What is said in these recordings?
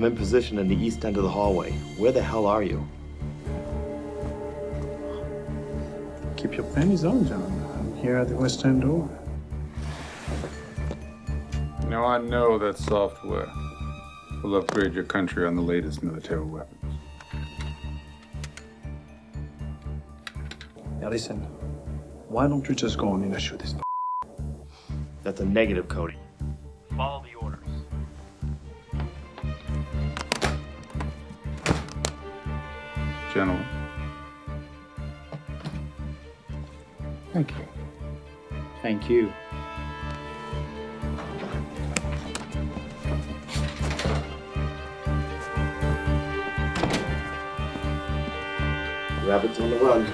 I'm in position in the east end of the hallway. Where the hell are you? Keep your panties on, John. I'm here at the west end door. Now I know that software will upgrade your country on the latest military weapons. Now listen, why don't you just go on in and shoot this? That's a negative, Cody. Follow the orders. Gentlemen. Thank you. Thank you. Rabbit's on the run.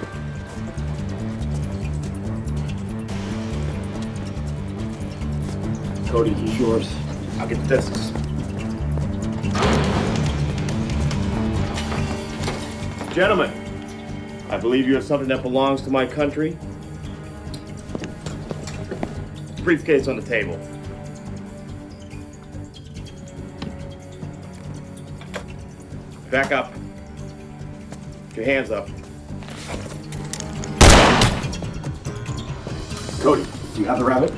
Cody, he's yours. I'll get the discs. Gentlemen, I believe you have something that belongs to my country. Briefcase on the table. Back up. Put your hands up. Cody, do you have the rabbit?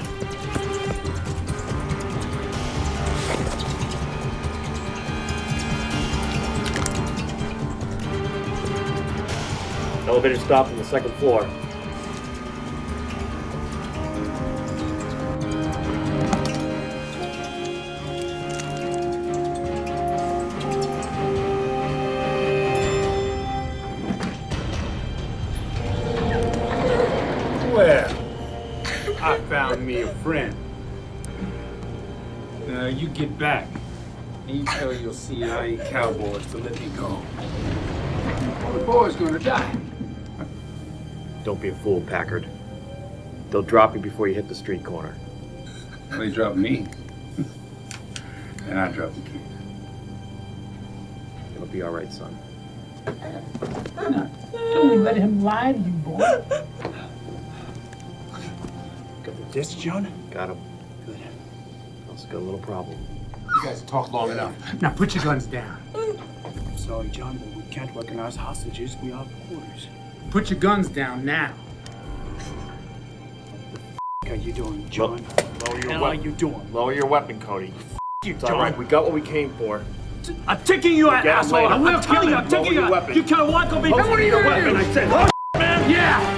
Elevator stop on the second floor. Well, I found me a friend. Now you get back and you tell your CIA cowboys to let me go. Or the boy's gonna die. Don't be a fool, Packard. They'll drop you before you hit the street corner. They dropped me. And I dropped the kid. It'll be all right, son. No, don't let him lie to you, boy. Got the disc, John? Got him. Good. Also got a little problem. You guys have talked long enough. Now put your guns down. I'm sorry, John, but we can't recognize hostages. We are reporters. Put your guns down now. What are you doing, John? Lower your What the hell are weapon. you doing? Lower your weapon, Cody. You, It's all right. We got what we came for. I'm taking you out, Get him asshole! later. I will kill you! I'm Lower taking you your out! weapon. You can't walk on me! Lower your weapon, I said. man! Yeah!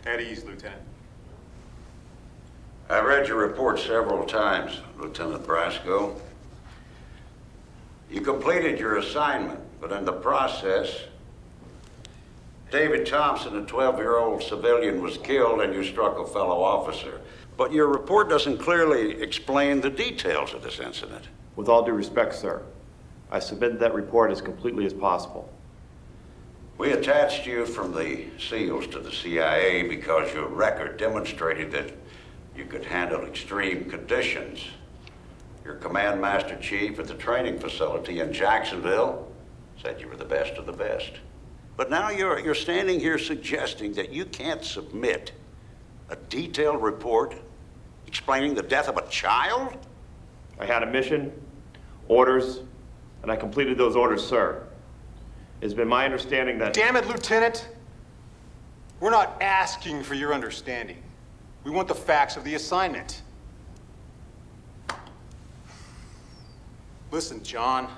At ease, Lieutenant. I read your report several times, Lieutenant Brasco. You completed your assignment, but in the process, David Thompson, a 12-year-old civilian, was killed and you struck a fellow officer. But your report doesn't clearly explain the details of this incident. With all due respect, sir, I submitted that report as completely as possible. We attached you from the SEALs to the CIA because your record demonstrated that you could handle extreme conditions. Your command master chief at the training facility in Jacksonville said you were the best of the best. But now you're standing here suggesting that you can't submit a detailed report explaining the death of a child? I had a mission, orders, and I completed those orders, sir. It's been my understanding that... Damn it, Lieutenant! We're not asking for your understanding. We want the facts of the assignment. Listen, John.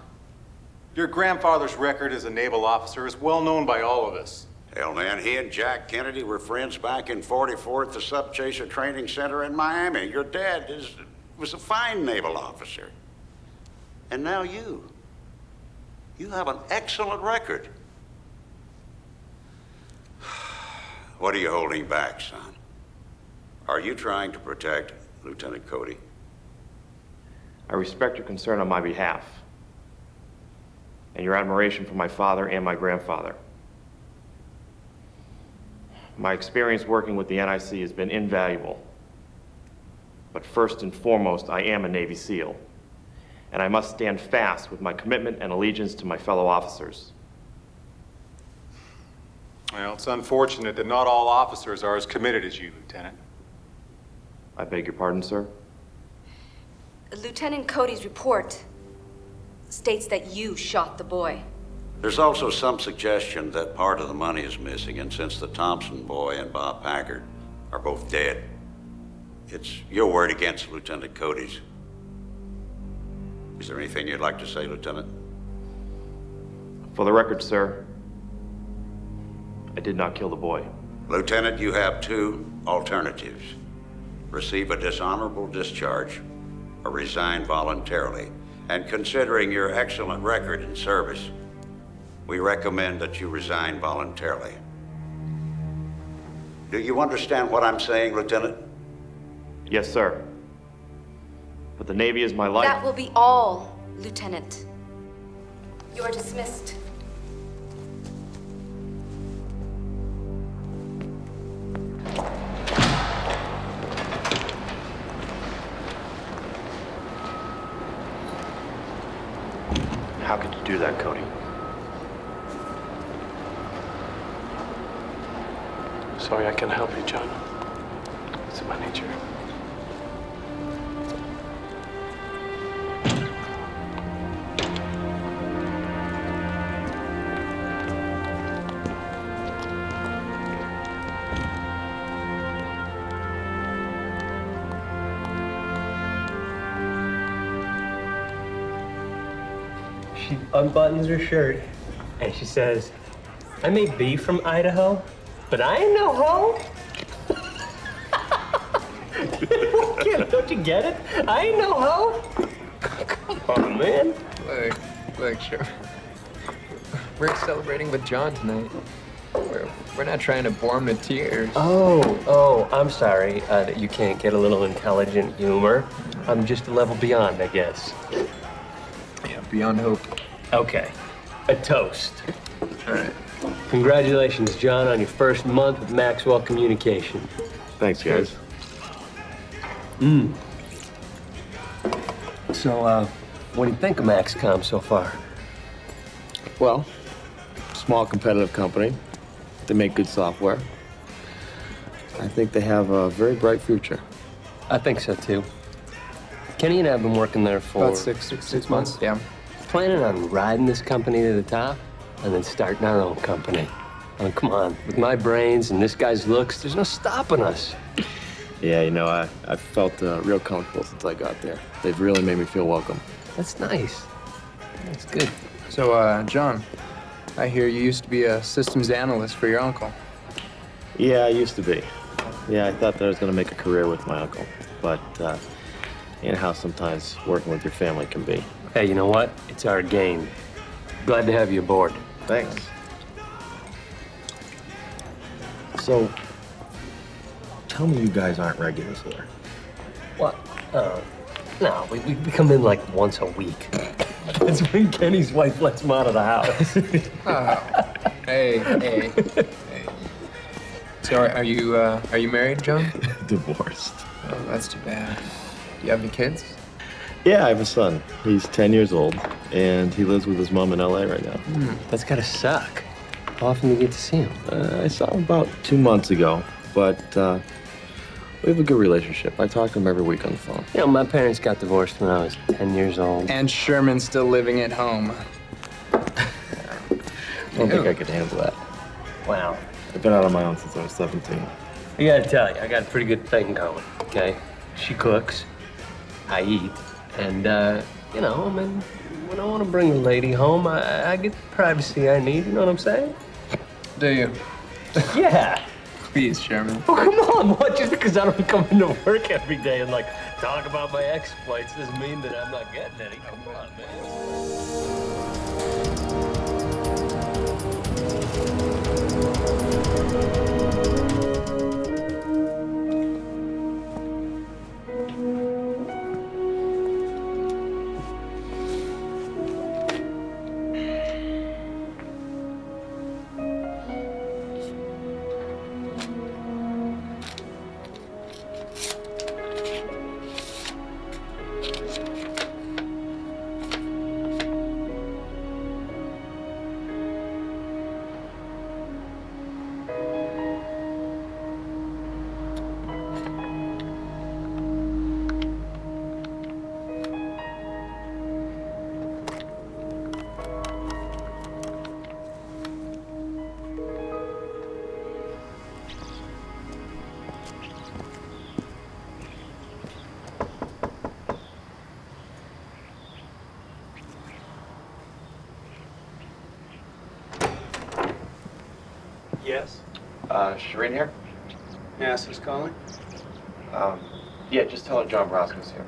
Your grandfather's record as a naval officer is well known by all of us. Hell, man, he and Jack Kennedy were friends back in 44th, the Sub Chaser Training Center in Miami. Your dad was a fine naval officer. And now you. You have an excellent record. What are you holding back, son? Are you trying to protect Lieutenant Cody? I respect your concern on my behalf and your admiration for my father and my grandfather. My experience working with the NIC has been invaluable. But first and foremost, I am a Navy SEAL, and I must stand fast with my commitment and allegiance to my fellow officers. Well, it's unfortunate that not all officers are as committed as you, Lieutenant. I beg your pardon, sir? Lieutenant Cody's report states that you shot the boy. There's also some suggestion that part of the money is missing, and since the Thompson boy and Bob Packard are both dead, it's your word against Lieutenant Cody's. Is there anything you'd like to say, Lieutenant? For the record, sir, I did not kill the boy. Lieutenant, you have two alternatives. Receive a dishonorable discharge or resign voluntarily. And considering your excellent record in service, we recommend that you resign voluntarily. Do you understand what I'm saying, Lieutenant? Yes, sir. But the Navy is my life. That will be all, Lieutenant. You are dismissed. How could you do that, Cody? Sorry, I can't help you, John. It's in my nature. She unbuttons her shirt and she says, I may be from Idaho, but I ain't no hoe. Don't you get it? I ain't no hoe. Come on, man. Look, sure. We're celebrating with John tonight. We're not trying to bore him to tears. Oh, I'm sorry that you can't get a little intelligent humor. I'm just a level beyond, I guess. Yeah, beyond hope. Okay, a toast. All right. Congratulations, John, on your first month with Maxwell Communication. Thanks, guys. So, what do you think of MaxCom so far? Well, small competitive company. They make good software. I think they have a very bright future. I think so, too. Kenny and I have been working there for... About six months. Yeah. Planning on riding this company to the top and then starting our own company. I mean, come on, with my brains and this guy's looks, there's no stopping us. Yeah, you know, I felt real comfortable since I got there. They've really made me feel welcome. That's nice. That's good. So, John, I hear you used to be a systems analyst for your uncle. Yeah, I used to be. Yeah, I thought that I was going to make a career with my uncle. But, you know how sometimes working with your family can be. Hey, you know what? It's our game. Glad to have you aboard. Thanks. So, tell me you guys aren't regulars here. What? No, we come in like once a week. That's when Kenny's wife lets him out of the house. Hey. So are you married, John? Divorced. Oh, that's too bad. Do you have any kids? Yeah, I have a son. He's 10 years old, and he lives with his mom in LA right now. That's gotta suck. How often do you get to see him? I saw him about 2 months ago, but we have a good relationship. I talk to him every week on the phone. You know, my parents got divorced when I was 10 years old. And Sherman's still living at home. I don't think I could handle that. Wow. I've been out on my own since I was 17. I gotta tell you, I got a pretty good thing going, okay? She cooks, I eat, and, you know, I mean, when I want to bring a lady home, I get the privacy I need, you know what I'm saying? Do you? Yeah. Please, Sherman. Oh, come on. What? Just because I don't come into work every day and, like, talk about my exploits doesn't mean that I'm not getting any. Come on, man. Yes? Shireen here? Yes, who's calling? Yeah, just tell her John Brasco's here.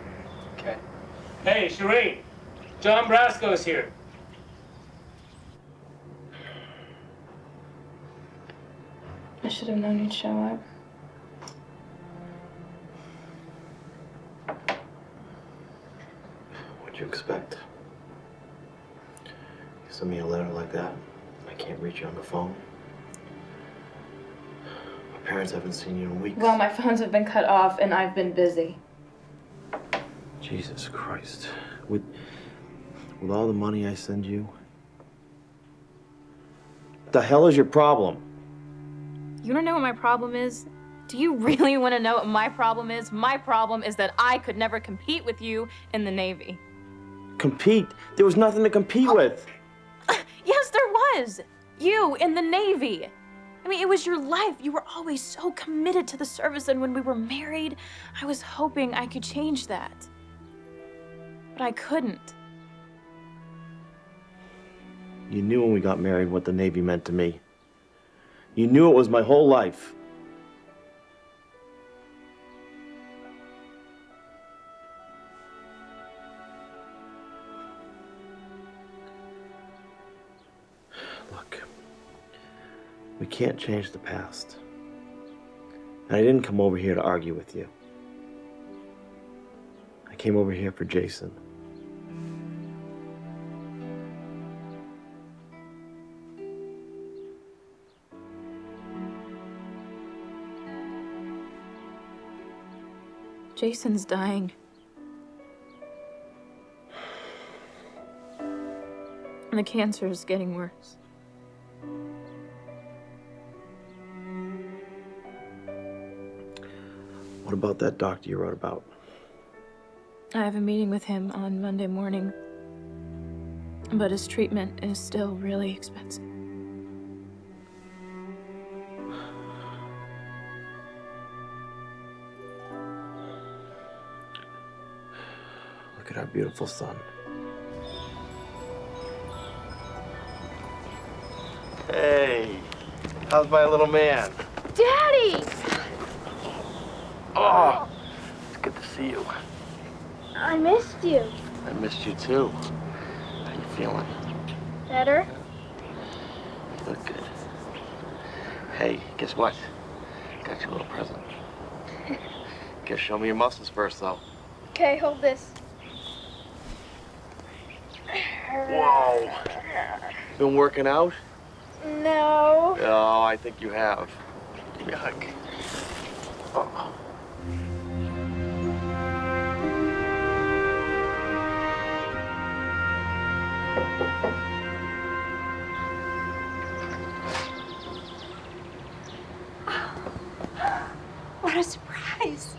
Okay. Hey, Shireen. John Brasco's here. I should have known you'd show up. What'd you expect? You send me a letter like that, I can't reach you on the phone. My parents haven't seen you in weeks. Well, my phones have been cut off and I've been busy. Jesus Christ. With all the money I send you, what the hell is your problem? You don't know what my problem is? Do you really want to know what my problem is? My problem is that I could never compete with you in the Navy. Compete? There was nothing to compete with. Yes, there was. You in the Navy. I mean, it was your life. You were always so committed to the service, and when we were married, I was hoping I could change that. But I couldn't. You knew when we got married what the Navy meant to me. You knew it was my whole life. Look, we can't change the past. And I didn't come over here to argue with you. I came over here for Jason. Jason's dying. And the cancer is getting worse. What about that doctor you wrote about? I have a meeting with him on Monday morning, but his treatment is still really expensive. Look at our beautiful son. Hey, how's my little man? Daddy! Oh, it's good to see you. I missed you. I missed you too. How you feeling? Better? You look good. Hey, guess what? Got you a little present. Gotta show me your muscles first, though. Okay, hold this. Whoa. Been working out? No. Oh, I think you have. Give me a hug. Oh. What a surprise.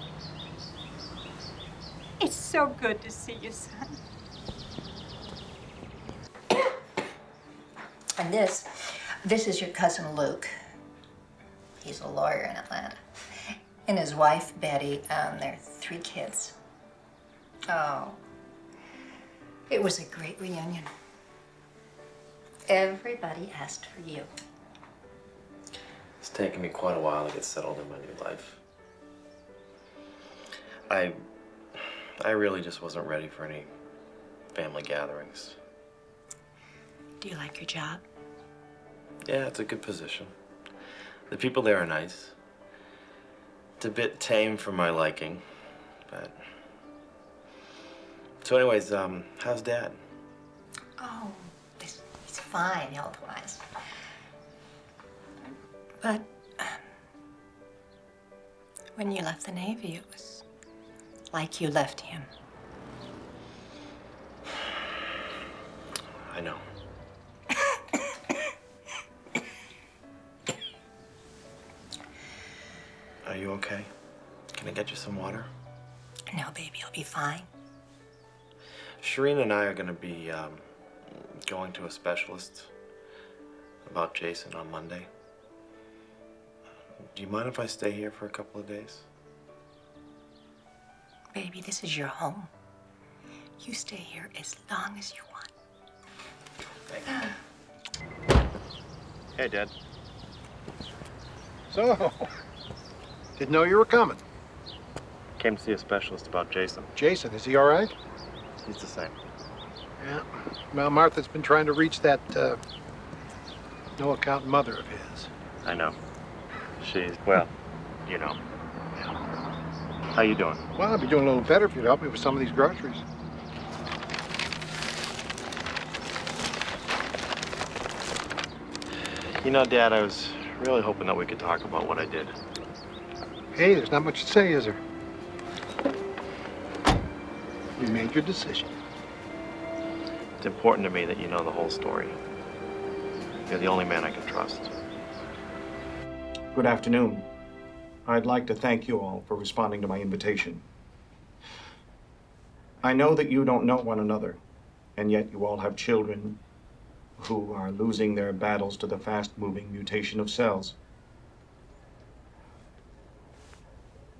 It's so good to see you, son. And this is your cousin Luke. He's a lawyer in Atlanta. And his wife, Betty, and their 3 kids. Oh, it was a great reunion. Everybody asked for you. It's taken me quite a while to get settled in my new life. I really just wasn't ready for any family gatherings. Do you like your job? Yeah, it's a good position. The people there are nice. It's a bit tame for my liking, but... So anyways, how's Dad? Oh, he's fine health-wise. But when you left the Navy, it was like you left him. I know. Are you okay? Can I get you some water? No, baby, you'll be fine. Shireen and I are gonna be going to a specialist about Jason on Monday. Do you mind if I stay here for a couple of days? Baby, this is your home. You stay here as long as you want. Thank you. Hey, Dad. So, didn't know you were coming. Came to see a specialist about Jason. Jason, is he all right? He's the same. Yeah. Well, Martha's been trying to reach that no-account mother of his. I know. She's, well, you know. How you doing? Well, I'd be doing a little better if you'd help me with some of these groceries. You know, Dad, I was really hoping that we could talk about what I did. Hey, there's not much to say, is there? You made your decision. It's important to me that you know the whole story. You're the only man I can trust. Good afternoon. I'd like to thank you all for responding to my invitation. I know that you don't know one another, and yet you all have children who are losing their battles to the fast-moving mutation of cells.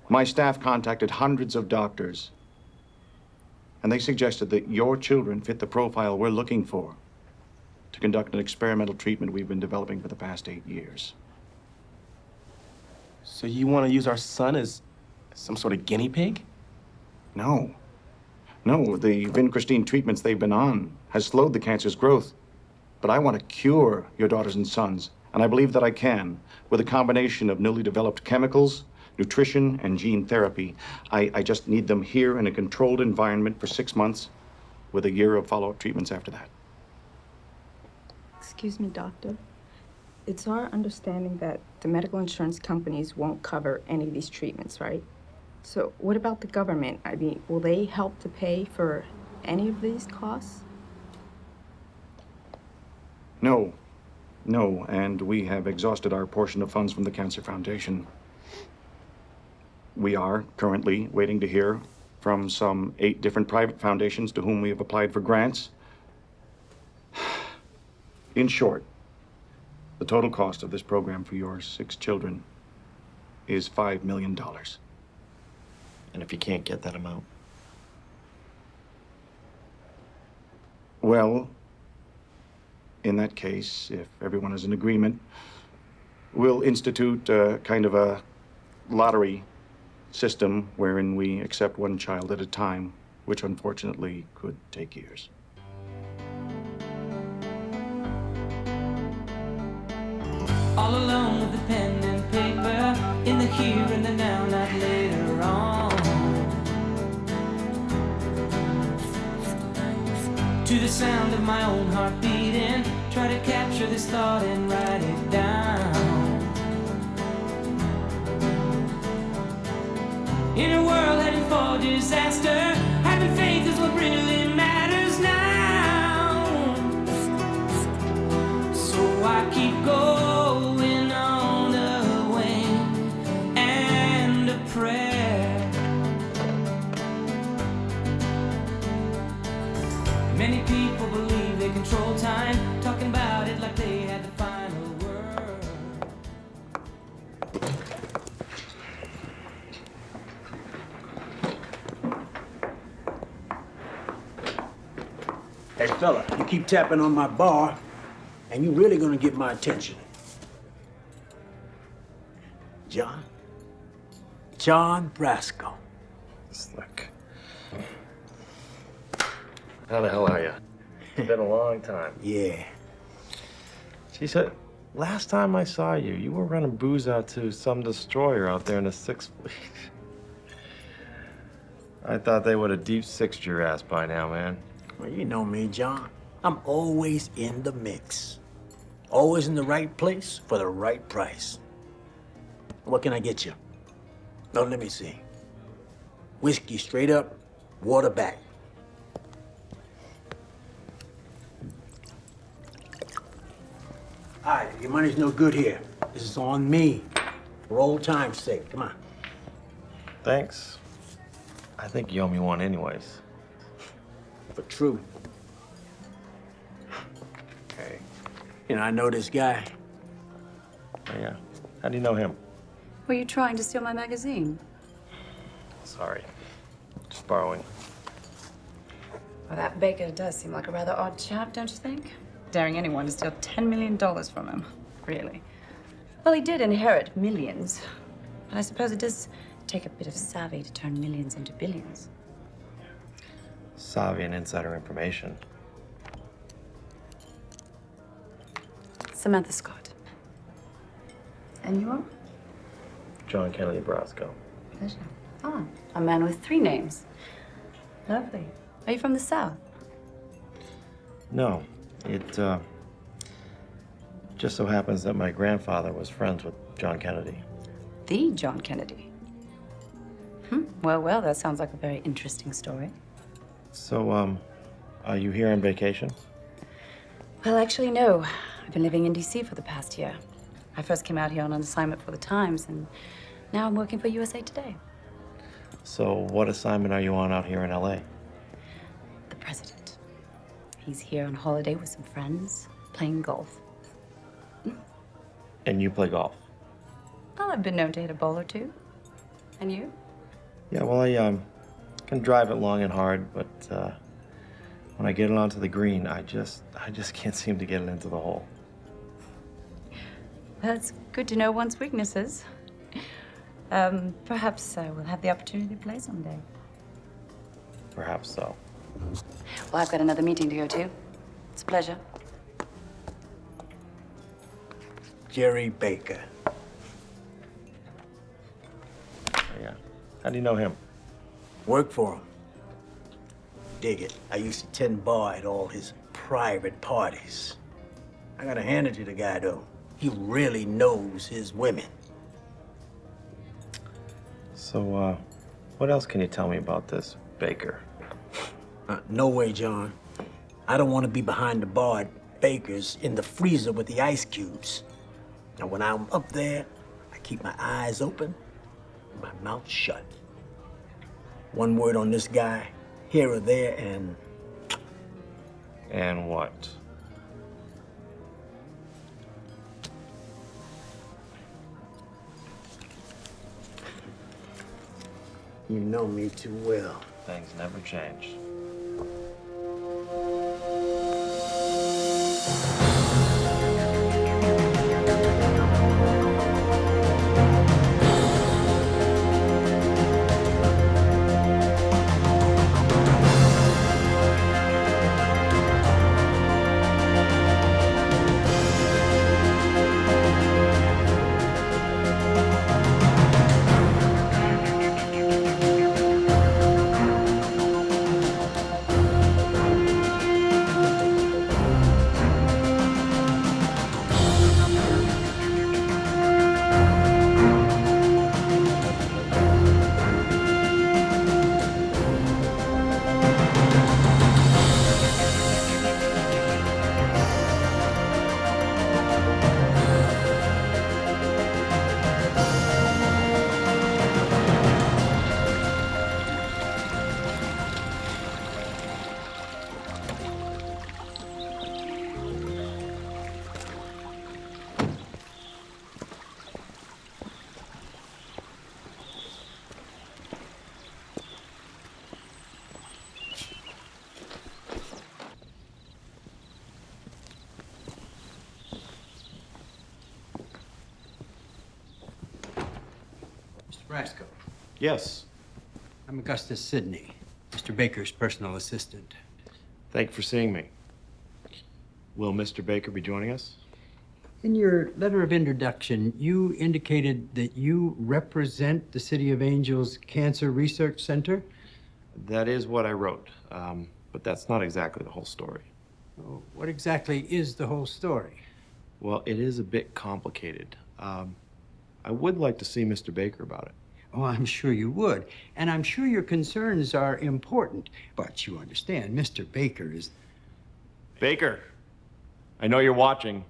My staff contacted hundreds of doctors, and they suggested that your children fit the profile we're looking for to conduct an experimental treatment we've been developing for the past 8 years. So you want to use our son as some sort of guinea pig? No. No, the vincristine treatments they've been on has slowed the cancer's growth. But I want to cure your daughters and sons, and I believe that I can, with a combination of newly developed chemicals, nutrition, and gene therapy. I just need them here in a controlled environment for 6 months, with a year of follow-up treatments after that. Excuse me, doctor. It's our understanding that the medical insurance companies won't cover any of these treatments, right? So what about the government? I mean, will they help to pay for any of these costs? No. No, and we have exhausted our portion of funds from the Cancer Foundation. We are currently waiting to hear from some 8 different private foundations to whom we have applied for grants. In short, the total cost of this program for your 6 children is $5 million. And if you can't get that amount? Well, in that case, if everyone is in agreement, we'll institute kind of a lottery system wherein we accept 1 child at a time, which unfortunately could take years. All alone with the pen and paper, in the here and the now, not later on. To the sound of my own heart beating, try to capture this thought and write it down. In a world heading for disaster, having faith is what really matters now. So I keep going on a wing and a prayer. Many people believe they control time, talking about it like they had the final word. Hey, fella, you keep tapping on my bar, and you really gonna get my attention. John? John Brasco. Slick. How the hell are you? It's been a long time. Yeah. She said, last time I saw you, you were running booze out to some destroyer out there in the Sixth Fleet. I thought they would have deep sixed your ass by now, man. Well, you know me, John. I'm always in the mix. Always in the right place for the right price. What can I get you? Oh, let me see. Whiskey straight up, water back. All right, your money's no good here. This is on me. For old time's sake. Come on. Thanks. I think you owe me one anyways. For true. Okay. You know, I know this guy. Oh, yeah. How do you know him? Were you trying to steal my magazine? Sorry. Just borrowing. Well, that Baker does seem like a rather odd chap, don't you think? Daring anyone to steal $10 million from him. Really. Well, he did inherit millions. But I suppose it does take a bit of savvy to turn millions into billions. Savvy and insider information. Samantha Scott. And you are? John Kennedy Brasco. Pleasure. Ah, a man with 3 names. Lovely. Are you from the South? No. It, just so happens that my grandfather was friends with John Kennedy. The John Kennedy. Well, that sounds like a very interesting story. So, are you here on vacation? Well, actually, no. I've been living in D.C. for the past year. I first came out here on an assignment for the Times, and now I'm working for USA Today. So, what assignment are you on out here in L.A.? The president. He's here on holiday with some friends, playing golf. And you play golf? Well, I've been known to hit a ball or two. And you? Yeah, well, I can drive it long and hard, but when I get it onto the green, I just can't seem to get it into the hole. Well, it's good to know one's weaknesses. Perhaps we'll have the opportunity to play someday. Perhaps so. Well, I've got another meeting to go to. It's a pleasure. Jerry Baker. Yeah. How do you know him? Work for him. Dig it. I used to tend bar at all his private parties. I gotta hand it to the guy, though. He really knows his women. So, what else can you tell me about this Baker? No way, John. I don't want to be behind the bar at Baker's in the freezer with the ice cubes. Now, when I'm up there, I keep my eyes open and my mouth shut. One word on this guy, here or there, and... And what? You know me too well. Things never change. Brasco. Yes. I'm Augustus Sidney, Mr. Baker's personal assistant. Thank you for seeing me. Will Mr. Baker be joining us? In your letter of introduction, you indicated that you represent the City of Angels Cancer Research Center? That is what I wrote, but that's not exactly the whole story. Oh, what exactly is the whole story? Well, it is a bit complicated. I would like to see Mr. Baker about it. Oh, I'm sure you would. And I'm sure your concerns are important. But you understand, Mr. Baker is... Baker, I know you're watching.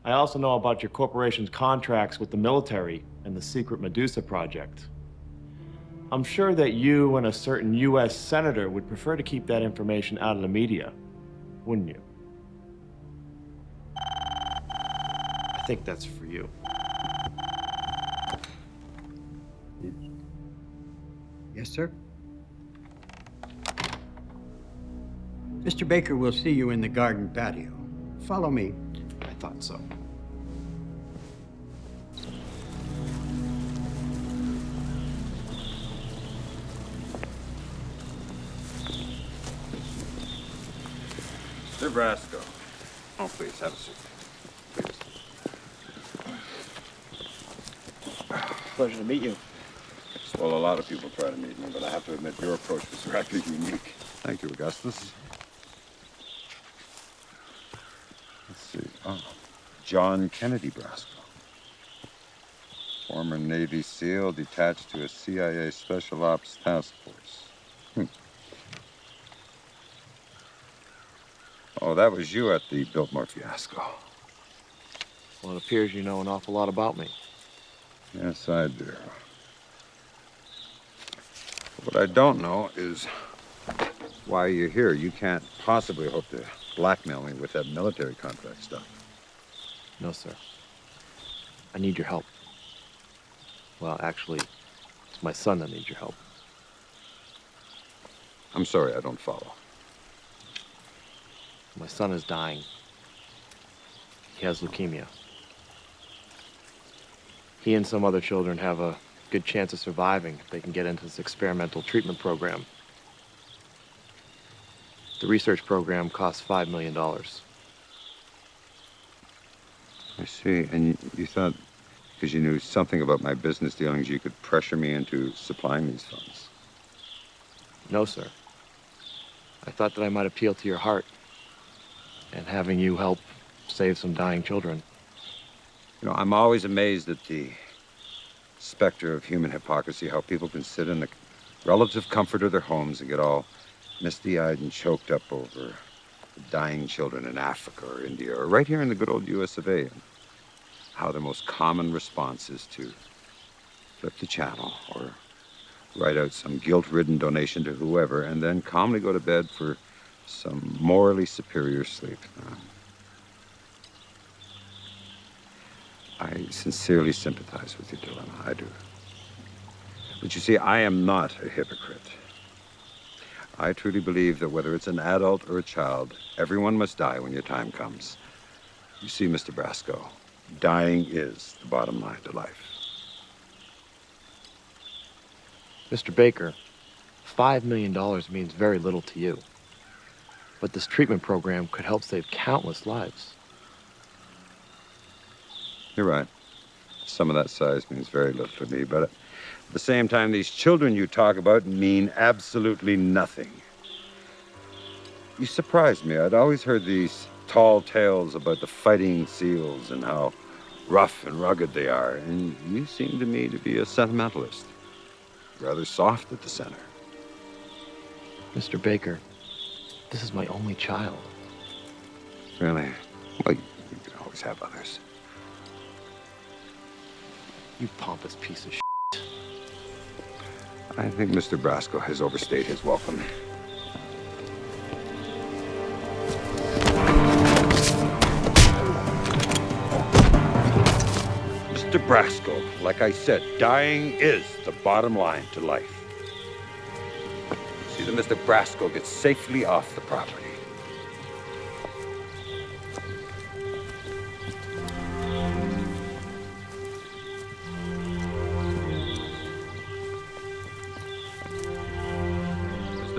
I also know about your corporation's contracts with the military and the secret Medusa project. I'm sure that you and a certain U.S. senator would prefer to keep that information out of the media, wouldn't you? I think that's for you. Yes, sir? Mr. Baker will see you in the garden patio. Follow me. I thought so. Mr. Brasco. Oh, please, have a seat. Pleasure to meet you. Well, a lot of people try to meet me, but I have to admit your approach was rather unique. Thank you, Augustus. Let's see. Oh, John Kennedy Brasco. Former Navy SEAL detached to a CIA Special Ops Task Force. Oh, that was you at the Biltmore fiasco. Well, it appears you know an awful lot about me. Yes, I do. What I don't know is why you're here. You can't possibly hope to blackmail me with that military contract stuff. No, sir. I need your help. Well, actually, it's my son that needs your help. I'm sorry, I don't follow. My son is dying. He has leukemia. He and some other children have a good chance of surviving if they can get into this experimental treatment program. The research program costs $5 million. I see. And you thought, because you knew something about my business dealings, you could pressure me into supplying these funds? No, sir. I thought that I might appeal to your heart and having you help save some dying children. You know, I'm always amazed at the specter of human hypocrisy, how people can sit in the relative comfort of their homes and get all misty-eyed and choked up over the dying children in Africa or India or right here in the good old US of A. And how the most common response is to flip the channel or write out some guilt-ridden donation to whoever and then calmly go to bed for some morally superior sleep. I sincerely sympathize with your dilemma, I do. But you see, I am not a hypocrite. I truly believe that whether it's an adult or a child, everyone must die when your time comes. You see, Mr. Brasco, dying is the bottom line to life. Mr. Baker, $5 million means very little to you. But this treatment program could help save countless lives. You're right. Some of that size means very little to me, but at the same time, these children you talk about mean absolutely nothing. You surprised me. I'd always heard these tall tales about the fighting SEALs and how rough and rugged they are, and you seem to me to be a sentimentalist. Rather soft at the center. Mr. Baker, this is my only child. Really? Well, you can always have others. You pompous piece of shit. I think Mr. Brasco has overstayed his welcome. Mr. Brasco, like I said, dying is the bottom line to life. See that Mr. Brasco gets safely off the property.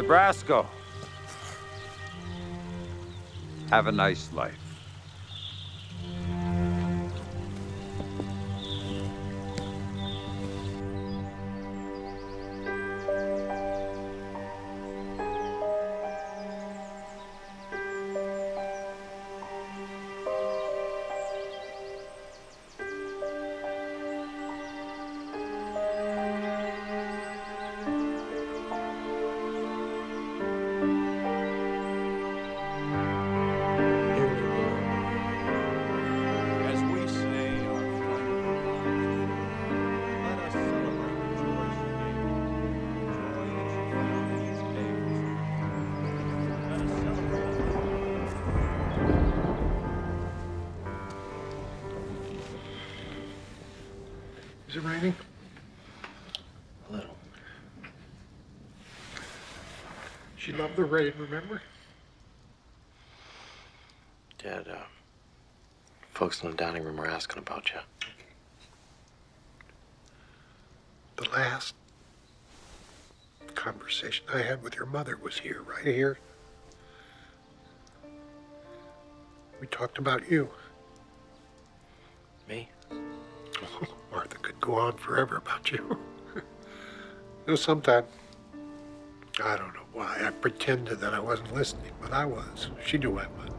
Nebraska. Have a nice life. As we say our final goodbyes, let us celebrate the joy she gave us, the joy that she found in these caves. Let us celebrate Is it raining? A little. She loved the rain, remember? Dad, folks in the dining room are asking about you. The last conversation I had with your mother was here, right here. We talked about you. Me? Oh, Martha could go on forever about you. You know, sometimes, I don't know why, I pretended that I wasn't listening, but I was. She knew I was.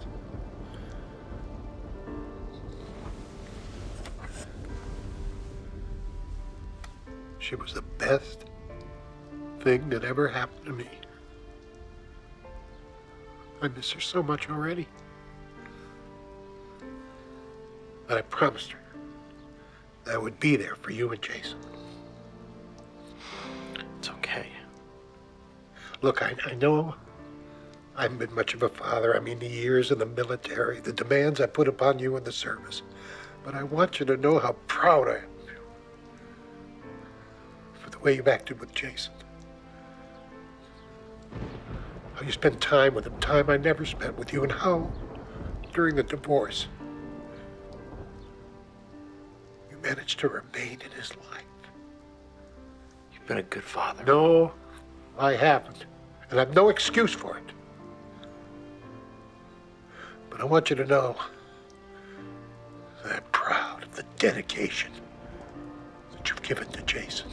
She was the best thing that ever happened to me. I miss her so much already. But I promised her that I would be there for you and Jason. It's okay. Look, I know I haven't been much of a father. I mean, the years in the military, the demands I put upon you in the service. But I want you to know how proud I am of you for the way you've acted with Jason. How you spend time with him, time I never spent with you, and how, during the divorce, you managed to remain in his life. You've been a good father. No, I haven't. And I've no excuse for it. But I want you to know that I'm proud of the dedication that you've given to Jason.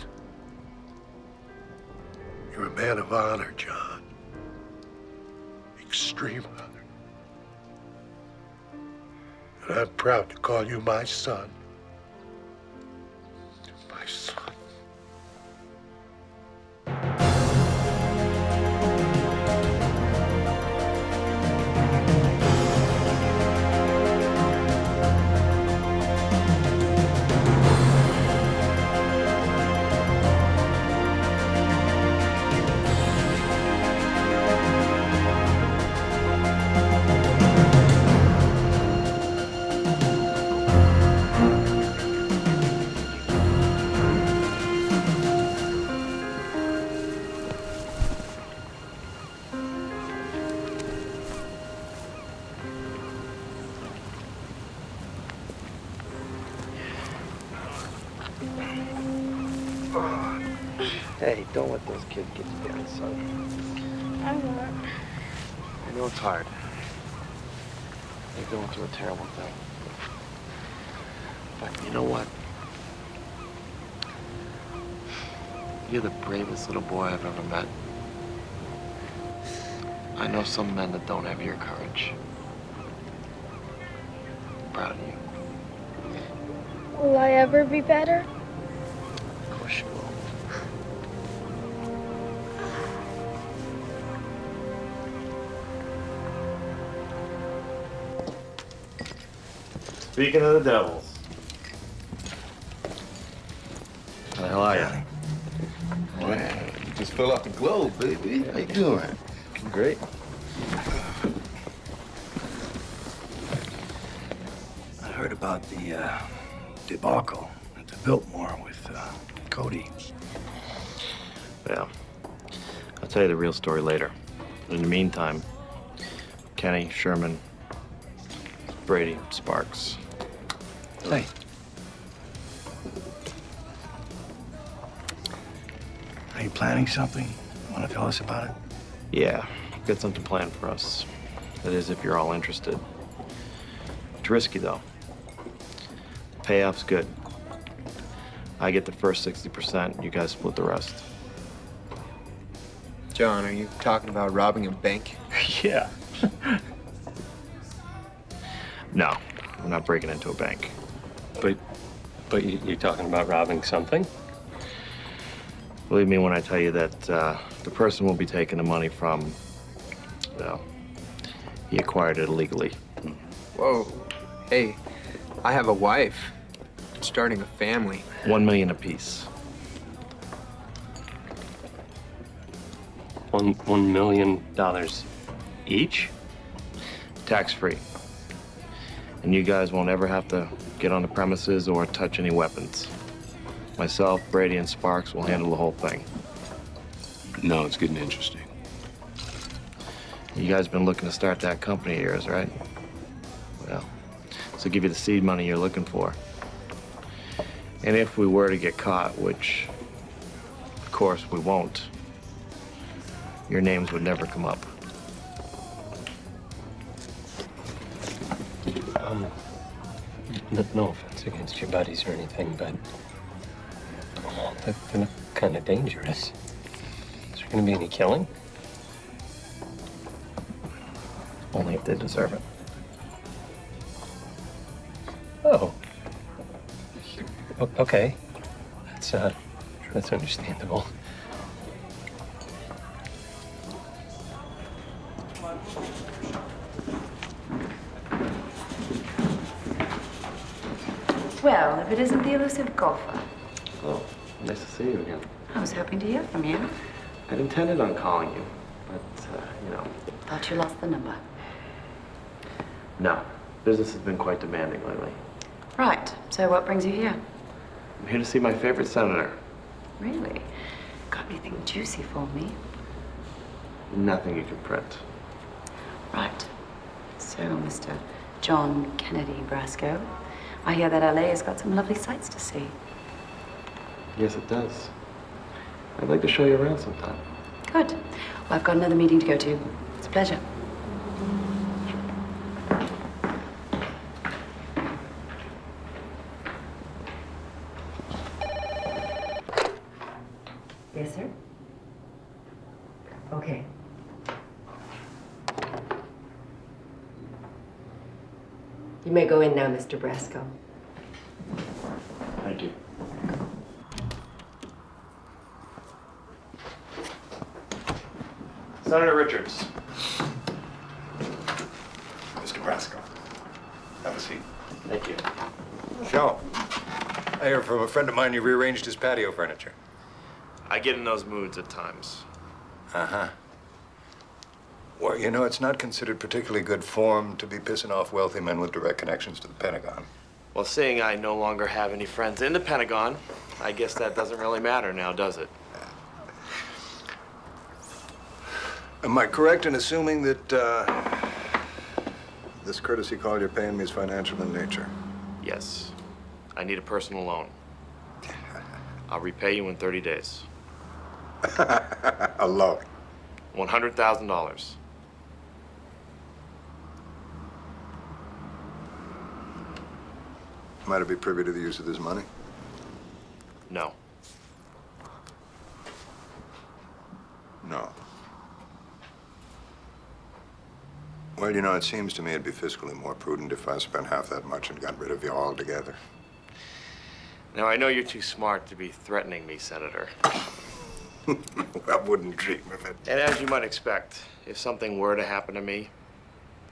You're a man of honor, John. Extreme honor. And I'm proud to call you my son. My son. Hey, don't let those kids get you down, son. I won't. I know it's hard. They're going through a terrible thing. But you know what? You're the bravest little boy I've ever met. I know some men that don't have your courage. I'm proud of you. Will I ever be better? Of course you will. Speaking of the devils. How the hell are you? Man, you just fell off the globe, baby. How you doing? Great. I heard about the debacle at the Biltmore with Cody. Yeah. I'll tell you the real story later. But in the meantime, Kenny, Sherman, Brady, Sparks. Hey. Are you planning something? Want to tell us about it? Yeah, I've got something planned for us. That is, if you're all interested. It's risky, though. Payoff's good. I get the first 60%, you guys split the rest. John, are you talking about robbing a bank? Yeah. No, I'm not breaking into a bank. But you're talking about robbing something? Believe me when I tell you that the person we'll be taking the money from, well, he acquired it illegally. Whoa. Hey, I have a wife. I'm starting a family. $1 million apiece. $1 million each? Tax-free. And you guys won't ever have to get on the premises or touch any weapons. Myself, Brady, and Sparks will handle the whole thing. No, it's getting interesting. You guys been looking to start that company of yours, right? Well, this will give you the seed money you're looking for. And if we were to get caught, which, of course, we won't, your names would never come up. No offense against your buddies or anything, but they're kind of dangerous. Is there going to be any killing? Only if they deserve it. Oh. Okay. That's understandable. Well, if it isn't the elusive golfer. Oh, nice to see you again. I was hoping to hear from you. I'd intended on calling you, but, you know. Thought you lost the number. No. Business has been quite demanding lately. Right. So what brings you here? I'm here to see my favorite senator. Really? Got anything juicy for me? Nothing you can print. Right. So, Mr. John Kennedy Brasco, I hear that LA has got some lovely sights to see. Yes, it does. I'd like to show you around sometime. Good. Well, I've got another meeting to go to. It's a pleasure. Yes, sir? Okay. You may go in now, Mr. Brasco. Thank you. Senator Richards. Mr. Brasco, have a seat. Thank you. Joe, I hear from a friend of mine you rearranged his patio furniture. I get in those moods at times. Uh-huh. Well, you know, it's not considered particularly good form to be pissing off wealthy men with direct connections to the Pentagon. Well, seeing I no longer have any friends in the Pentagon, I guess that doesn't really matter now, does it? Am I correct in assuming that this courtesy call you're paying me is financial in nature? Yes. I need a personal loan. I'll repay you in 30 days. A loan? $100,000. Might I be privy to the use of this money? No. No. Well, you know, it seems to me it'd be fiscally more prudent if I spent half that much and got rid of you altogether. Now, I know you're too smart to be threatening me, Senator. I wouldn't dream of it. And as you might expect, if something were to happen to me,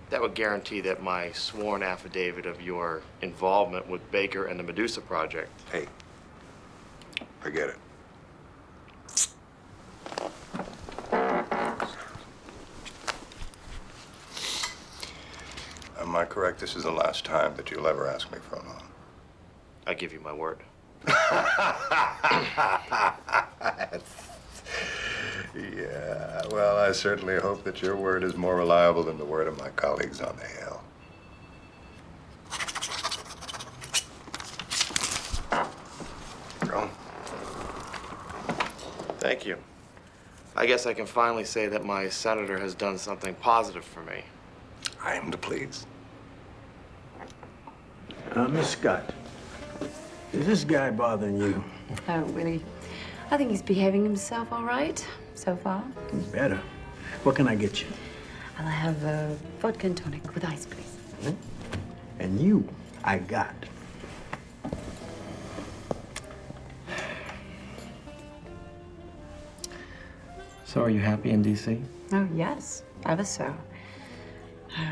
that would guarantee that my sworn affidavit of your involvement with Baker and the Medusa project. Hey, forget it. Am I correct? This is the last time that you'll ever ask me for a loan. I give you my word. Yeah, well, I certainly hope that your word is more reliable than the word of my colleagues on the Hill. Go. Thank you. I guess I can finally say that my senator has done something positive for me. I am to please. Miss Scott, is this guy bothering you? Oh, Willie. I think he's behaving himself all right so far. Better. What can I get you? I'll have a vodka and tonic with ice, please. And you, I got. So are you happy in D.C.? Oh, yes, ever so.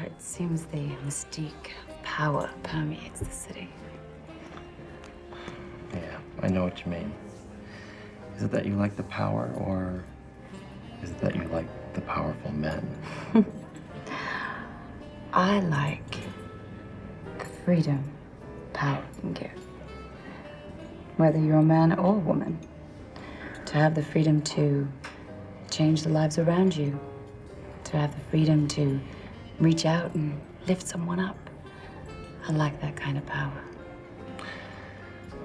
It seems the mystique of power permeates the city. Yeah, I know what you mean. Is it that you like the power, or is it that you like the powerful men? I like the freedom power can give. Whether you're a man or a woman, to have the freedom to change the lives around you, to have the freedom to reach out and lift someone up. I like that kind of power.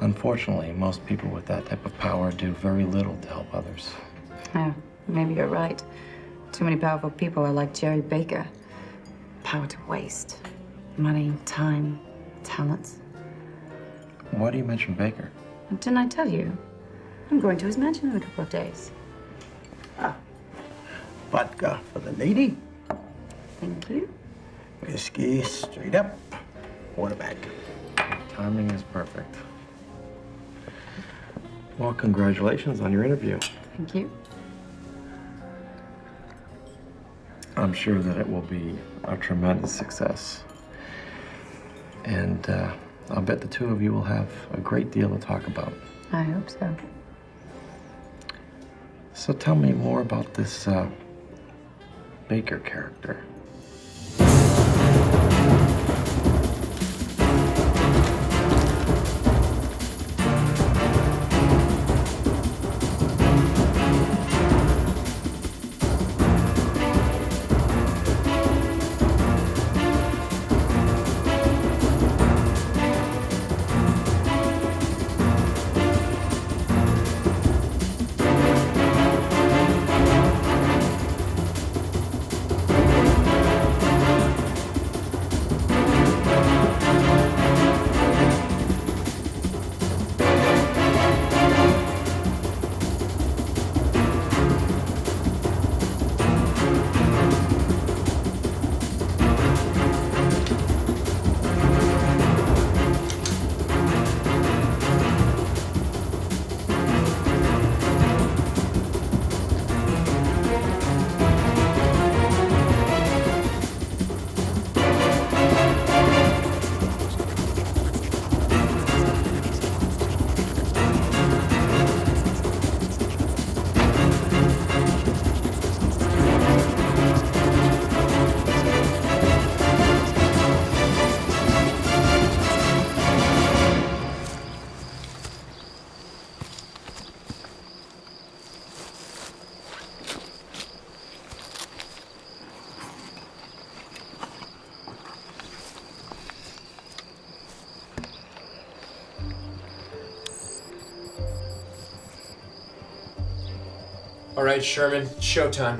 Unfortunately, most people with that type of power do very little to help others. Yeah, maybe you're right. Too many powerful people are like Jerry Baker. Power to waste. Money, time, talents. Why do you mention Baker? Didn't I tell you? I'm going to his mansion in a couple of days. Vodka for the lady. Thank you. Whiskey straight up. Water back. Timing is perfect. Well, congratulations on your interview. Thank you. I'm sure that it will be a tremendous success. And I'll bet the two of you will have a great deal to talk about. I hope so. So tell me more about this Baker character. All right, Sherman, showtime.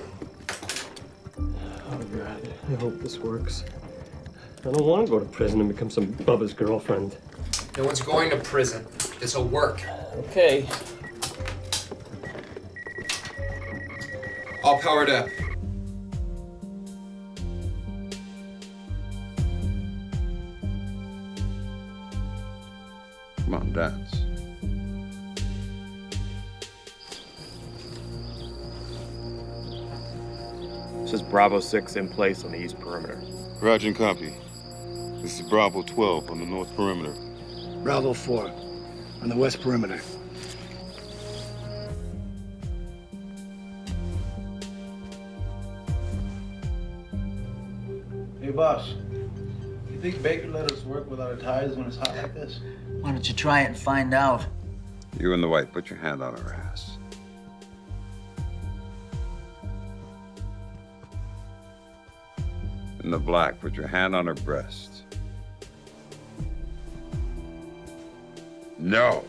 Oh, God. I hope this works. I don't want to go to prison and become some Bubba's girlfriend. No one's going to prison. This'll work. Okay. All powered up. Come on, dance. This is Bravo 6 in place on the east perimeter. Roger and copy. This is Bravo 12 on the north perimeter. Bravo 4 on the west perimeter. Hey, boss. You think Baker let us work without our ties when it's hot like this? Why don't you try it and find out? You and the white, put your hand on her ass. And the black, put your hand on her breast. No.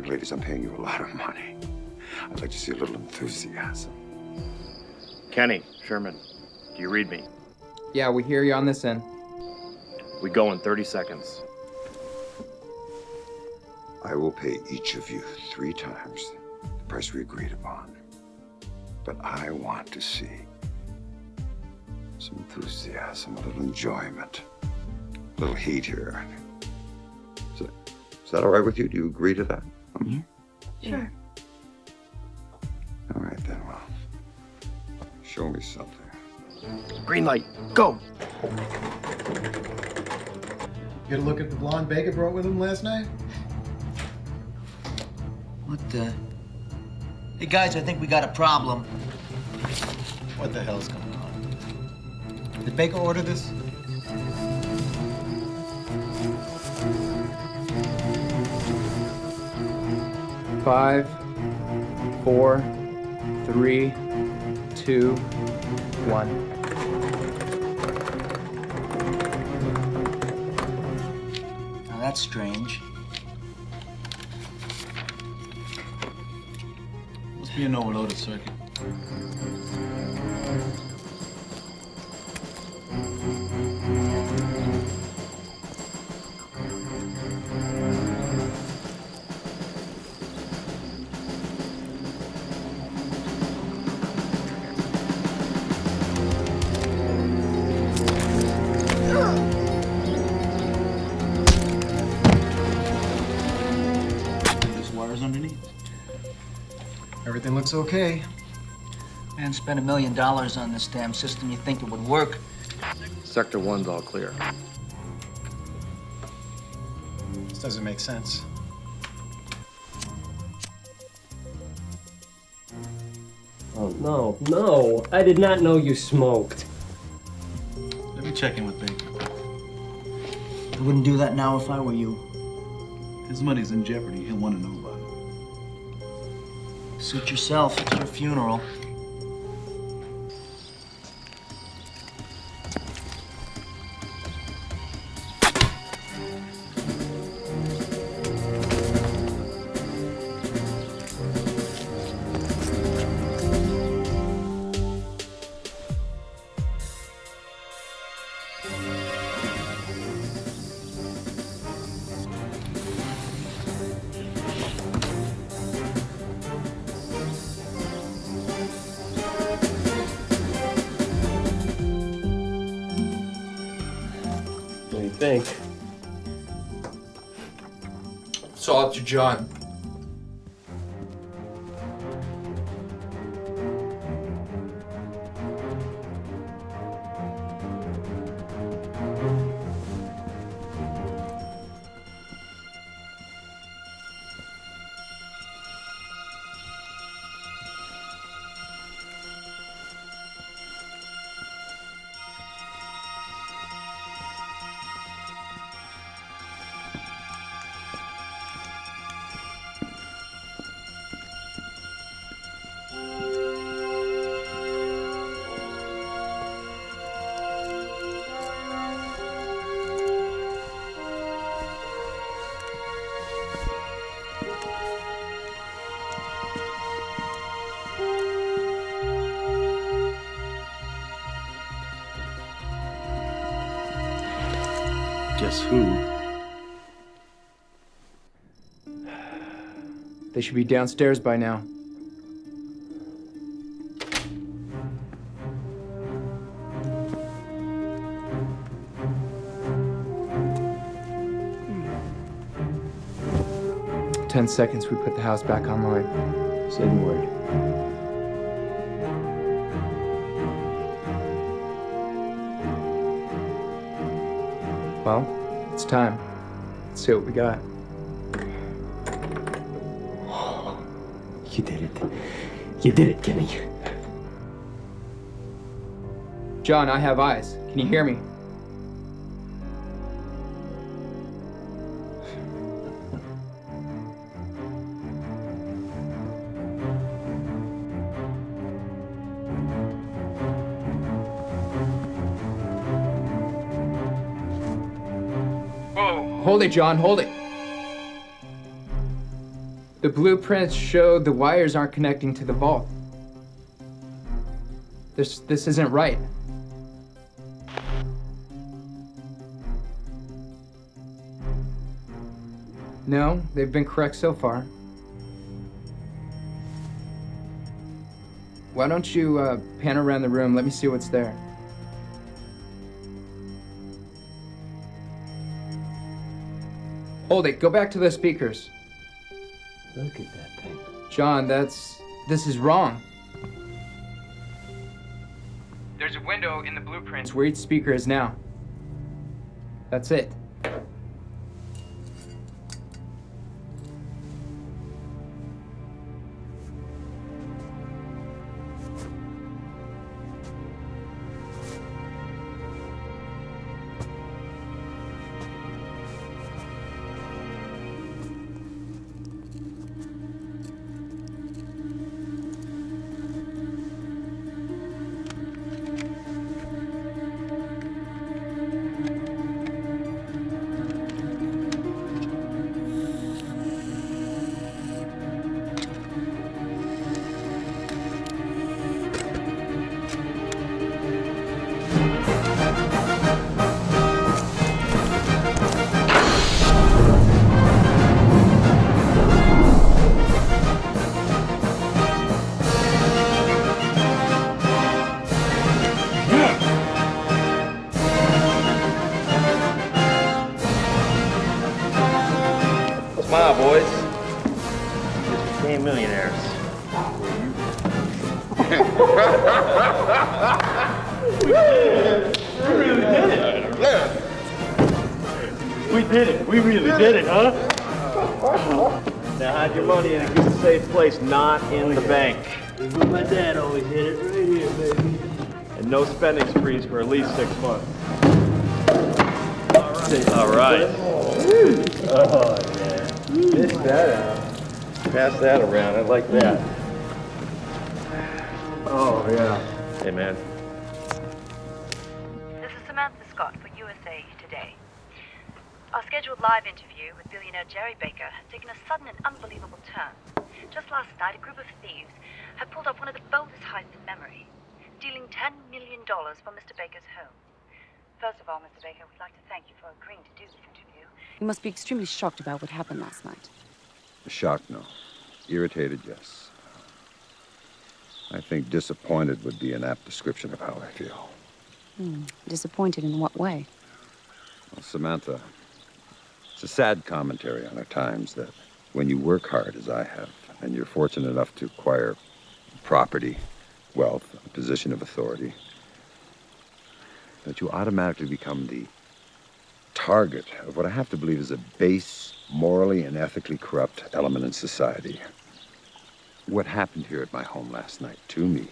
ladies, I'm paying you a lot of money. I'd like to see a little enthusiasm. Kenny, Sherman, do you read me? Yeah, we hear you on this end. We go in 30 seconds. I will pay each of you 3 times the price we agreed upon. But I want to see some enthusiasm, a little enjoyment, a little heat here. Is that all right with you? Do you agree to that? Yeah. Sure. All right, then, well, show me something. Green light, go! Get a look at the blonde Baker brought with him last night? What the? Hey, guys, I think we got a problem. What the hell's going on? Did Baker order this? Five, 4, 3, 2, 1. Now that's strange. Must be an overloaded circuit. There's wires underneath. Everything looks okay. Man, spent $1 million on this damn system. You think it would work? Sector 1's all clear. This doesn't make sense. Oh, no, no. I did not know you smoked. Let me check in with Baker. I wouldn't do that now if I were you. His money's in jeopardy. He'll want to know about it. Suit yourself. It's your funeral. What do you think? It's all up to John. Guess who? They should be downstairs by now. "10 seconds, we put the house back online." Say the word. Well, it's time. Let's see what we got. You did it. You did it, Kenny. John, I have eyes. Can you hear me? Hold it, John, hold it. The blueprints show the wires aren't connecting to the vault. This isn't right. No, they've been correct so far. Why don't you pan around the room? Let me see what's there. Hold it. Go back to the speakers. Look at that thing. John, this is wrong. There's a window in the blueprints where each speaker is now. That's it. Smile, boys. Just became millionaires. We really did it. We did it. We really did it, huh? Now hide your money in a good, safe place, not in the bank. This is what my dad always hit it, right here, baby. And no spending sprees for at least 6 months. All right. Oh, yeah. Dish that out. Pass that around. I like that. Oh, yeah. Hey, man. This is Samantha Scott for USA Today. Our scheduled live interview with billionaire Jerry Baker has taken a sudden and unbelievable turn. Just last night, a group of thieves had pulled off one of the boldest heists in memory, stealing $10 million from Mr. Baker's home. First of all, Mr. Baker, we'd like to thank you for agreeing to do this interview. You must be extremely shocked about what happened last night. Shocked, no. Irritated, yes. I think disappointed would be an apt description of how I feel. Disappointed in what way? Well, Samantha, it's a sad commentary on our times that when you work hard, as I have, and you're fortunate enough to acquire property, wealth, a position of authority, that you automatically become the target of what I have to believe is a base, morally and ethically corrupt element in society. What happened here at my home last night to me,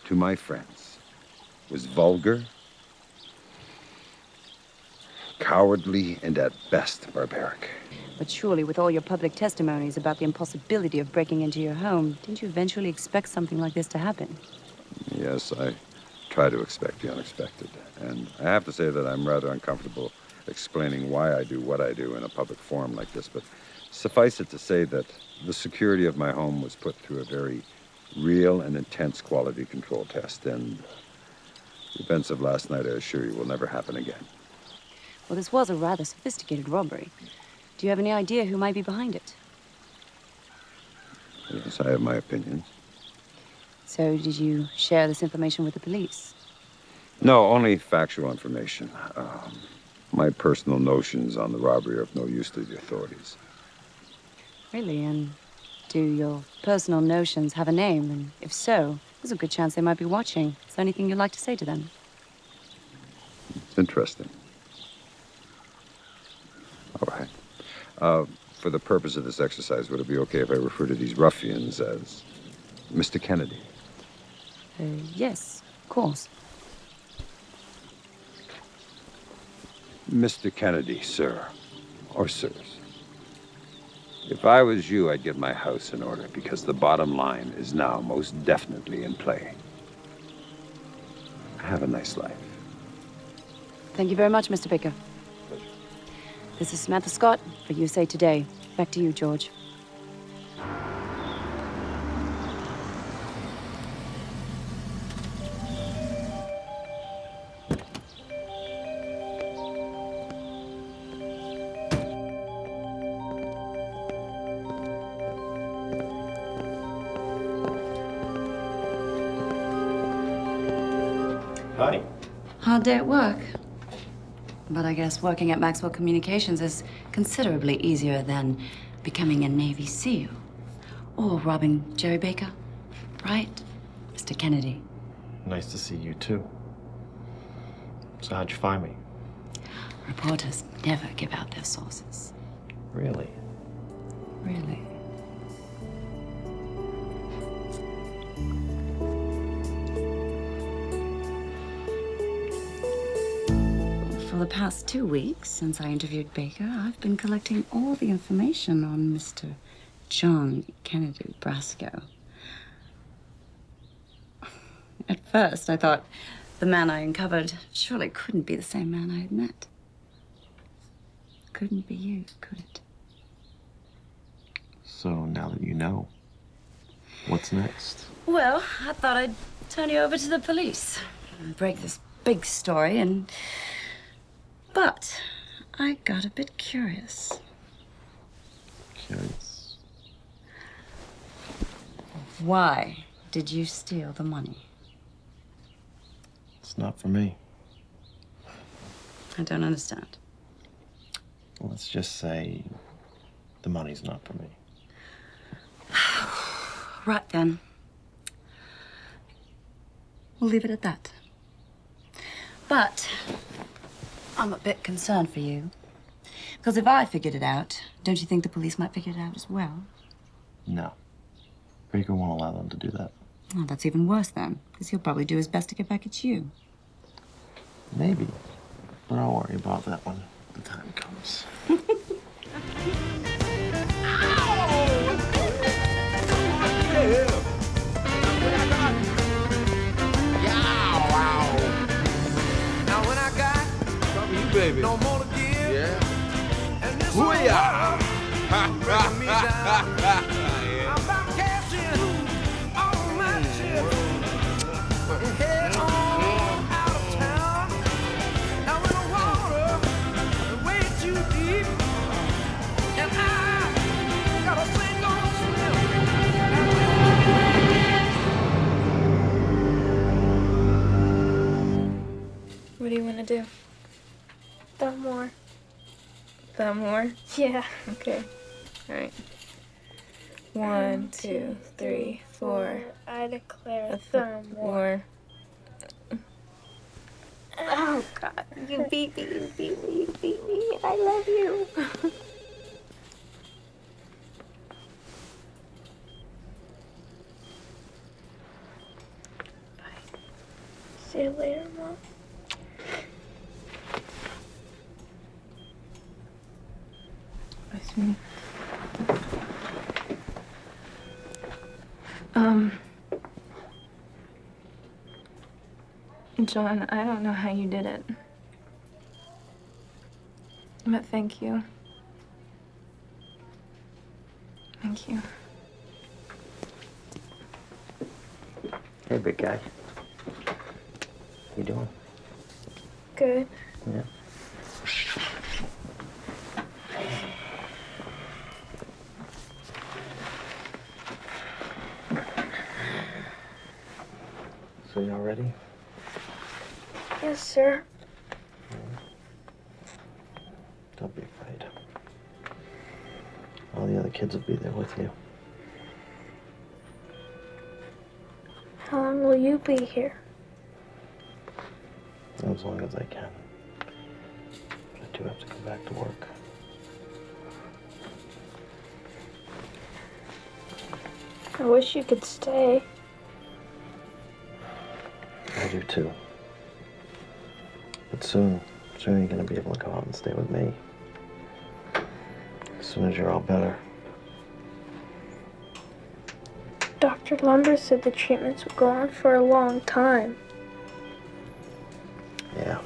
to my friends, was vulgar, cowardly, and at best barbaric. But surely, with all your public testimonies about the impossibility of breaking into your home, didn't you eventually expect something like this to happen? Yes, I try to expect the unexpected. And I have to say that I'm rather uncomfortable explaining why I do what I do in a public forum like this, but suffice it to say that the security of my home was put through a very real and intense quality control test, and the events of last night, I assure you, will never happen again. Well, this was a rather sophisticated robbery. Do you have any idea who might be behind it? Yes, I have my opinions. So, did you share this information with the police? No, only factual information. My personal notions on the robbery are of no use to the authorities. Really? And do your personal notions have a name? And if so, there's a good chance they might be watching. Is there anything you'd like to say to them? It's interesting. All right. For the purpose of this exercise, would it be okay if I refer to these ruffians as Mr. Kennedy? Yes, of course. Mr. Kennedy, sir, or sirs. If I was you, I'd get my house in order, because the bottom line is now most definitely in play. Have a nice life. Thank you very much, Mr. Baker. This is Samantha Scott for USA Today. Back to you, George. Hi. Hard day at work. But I guess working at Maxwell Communications is considerably easier than becoming a Navy SEAL. Or robbing Jerry Baker. Right, Mr. Kennedy? Nice to see you, too. So how'd you find me? Reporters never give out their sources. Really? Really? For the past 2 weeks, since I interviewed Baker, I've been collecting all the information on Mr. John Kennedy Brasco. At first, I thought the man I uncovered surely couldn't be the same man I had met. Couldn't be you, could it? So now that you know, what's next? Well, I thought I'd turn you over to the police and break this big story But I got a bit curious. Curious? Why did you steal the money? It's not for me. I don't understand. Let's just say the money's not for me. Right then. We'll leave it at that. But I'm a bit concerned for you. Because if I figured it out, don't you think the police might figure it out as well? No. Baker won't allow them to do that. Oh, that's even worse then, because he'll probably do his best to get back at you. Maybe. But I'll worry about that when the time comes. Now when I got Baby. no more to give, Yeah. and this Hoo-yah! breaking me down. I'm about cashing all my chips and head on out of town. Now in the water, is way too deep, and I got a single What do you want to do? The more. The more? Yeah. Okay. All right. 1, 2, 3, 4. I declare The more. Oh, God. You beat me, you beat me, you beat me. I love you. See you later, Mom. Bye, sweetie. John, I don't know how you did it. But thank you. Thank you. Hey, big guy. You doing? Good. Yeah. So y'all ready? Yes, sir. Don't be afraid. All the other kids will be there with you. How long will you be here? As long as I can. But I do have to come back to work. I wish you could stay. I do too. But soon you're gonna be able to come out and stay with me. As soon as you're all better. Dr. Lumber said the treatments would go on for a long time. Yeah.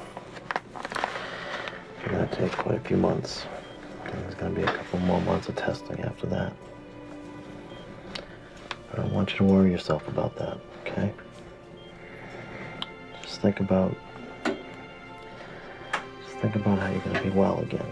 It's gonna take quite a few months. And there's gonna be a couple more months of testing after that. I don't want you to worry yourself about that, okay? Just think about how you're gonna be well again.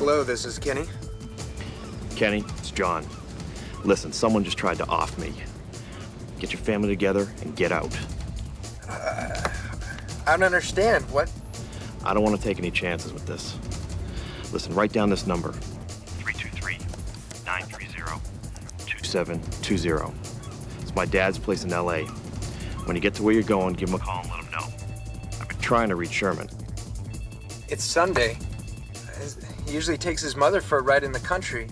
Hello, this is Kenny. Kenny, it's John. Listen, someone just tried to off me. Get your family together and get out. I don't understand. What? I don't want to take any chances with this. Listen, write down this number. 323-930-2720. It's my dad's place in L.A. When you get to where you're going, give him a call and let him know. I've been trying to reach Sherman. It's Sunday. He usually takes his mother for a ride in the country.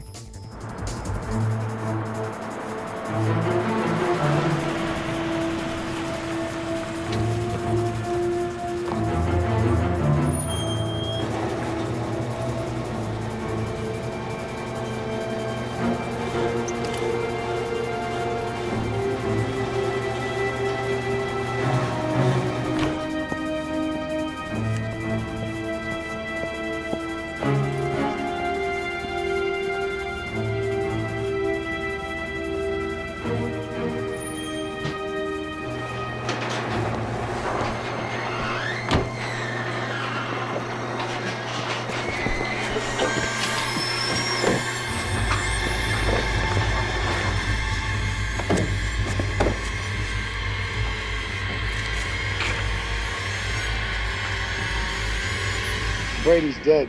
Brady's dead.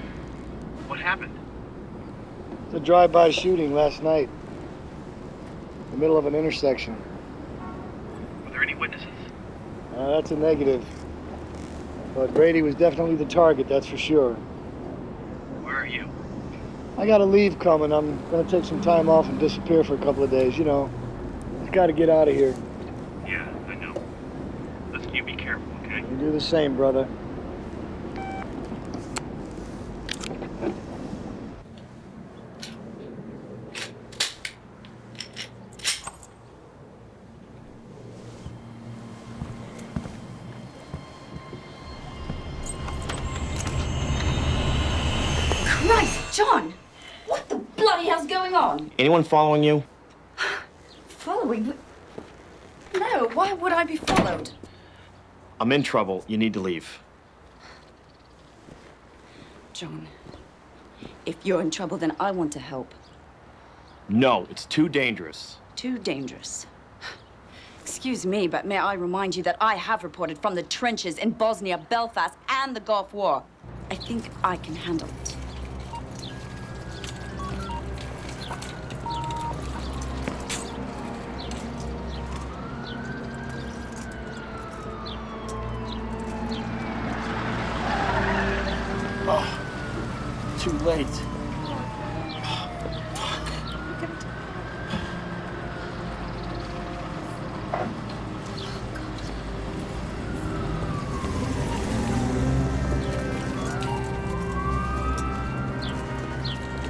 What happened? It's a drive-by shooting last night. In the middle of an intersection. Were there any witnesses? That's a negative. But Brady was definitely the target, that's for sure. Where are you? I got a leave coming. I'm gonna take some time off and disappear for a couple of days. You know, just gotta get out of here. Yeah, I know. Listen, you be careful, okay? You do the same, brother. Christ, John! What the bloody hell's going on? Anyone following you? Following? No, why would I be followed? I'm in trouble. You need to leave. John, if you're in trouble, then I want to help. No, it's too dangerous. Too dangerous. Excuse me, but may I remind you that I have reported from the trenches in Bosnia, Belfast, and the Gulf War. I think I can handle it. Too late.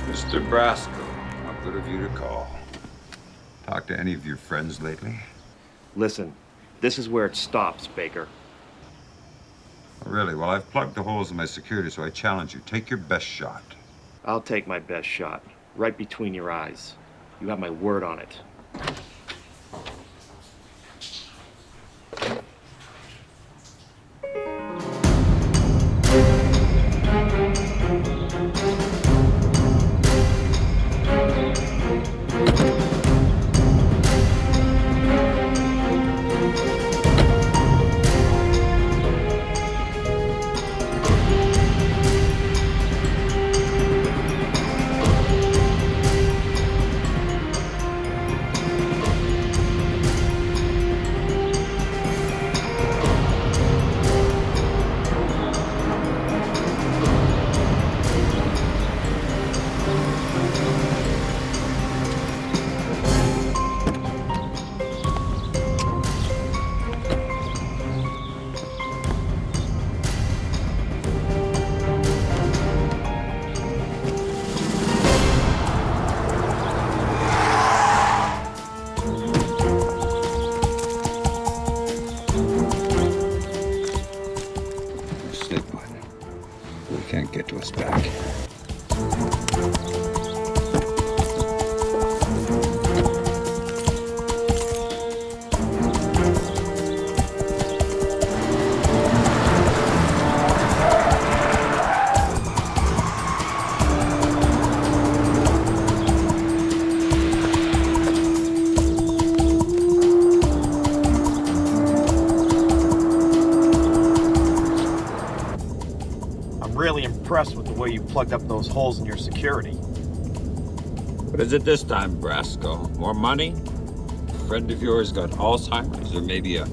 Mr. Brasco, how good of you to call. Talked to any of your friends lately? Listen, this is where it stops, Baker. Oh, really? Well, I've plugged the holes in my security, so I challenge you. Take your best shot. I'll take my best shot. Right between your eyes. You have my word on it. impressed with the way you plugged up those holes in your security. What is it this time, Brasco? More money? A friend of yours got Alzheimer's, or maybe a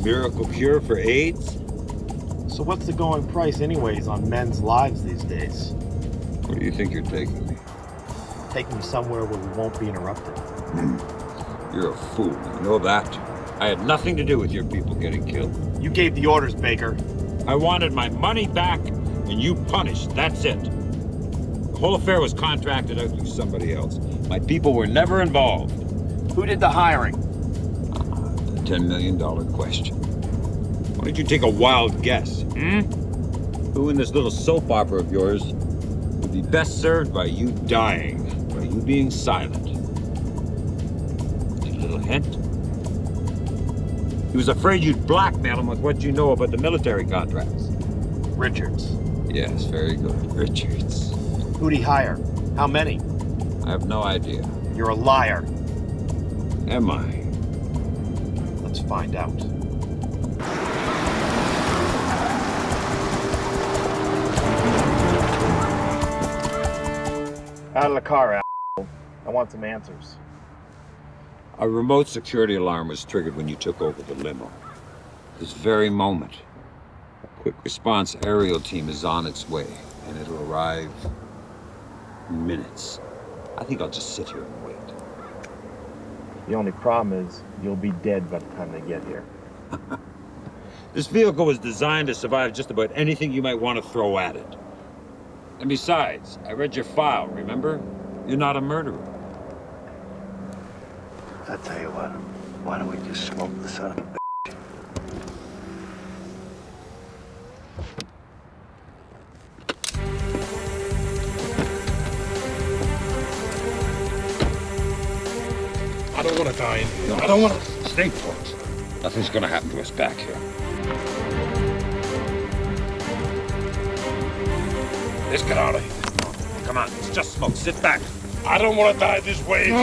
miracle cure for AIDS? So what's the going price anyways on men's lives these days? Where do you think you're taking me? Take me somewhere where we won't be interrupted. You're a fool, you know that? I had nothing to do with your people getting killed. You gave the orders, Baker. I wanted my money back, and you punished, that's it. The whole affair was contracted out to somebody else. My people were never involved. Who did the hiring? The $10 million question. Why don't you take a wild guess, Who in this little soap opera of yours would be best served by you dying, by you being silent? A little hint? He was afraid you'd blackmail him with what you know about the military contracts. Richards. Yes, very good. Richards. Who'd he hire? How many? I have no idea. You're a liar. Am I? Let's find out. Out of the car, asshole. I want some answers. A remote security alarm was triggered when you took over the limo. This very moment, a quick response aerial team is on its way, and it'll arrive in minutes. I think I'll just sit here and wait. The only problem is you'll be dead by the time they get here. This vehicle was designed to survive just about anything you might want to throw at it. And besides, I read your file, remember? You're not a murderer. I tell you what, why don't we just smoke the son of a bitch? I don't want to die in here. No, I don't want to. Stay put. Nothing's gonna happen to us back here. Let's get out of here. Come on, it's just smoke. Sit back. I don't want to die this way.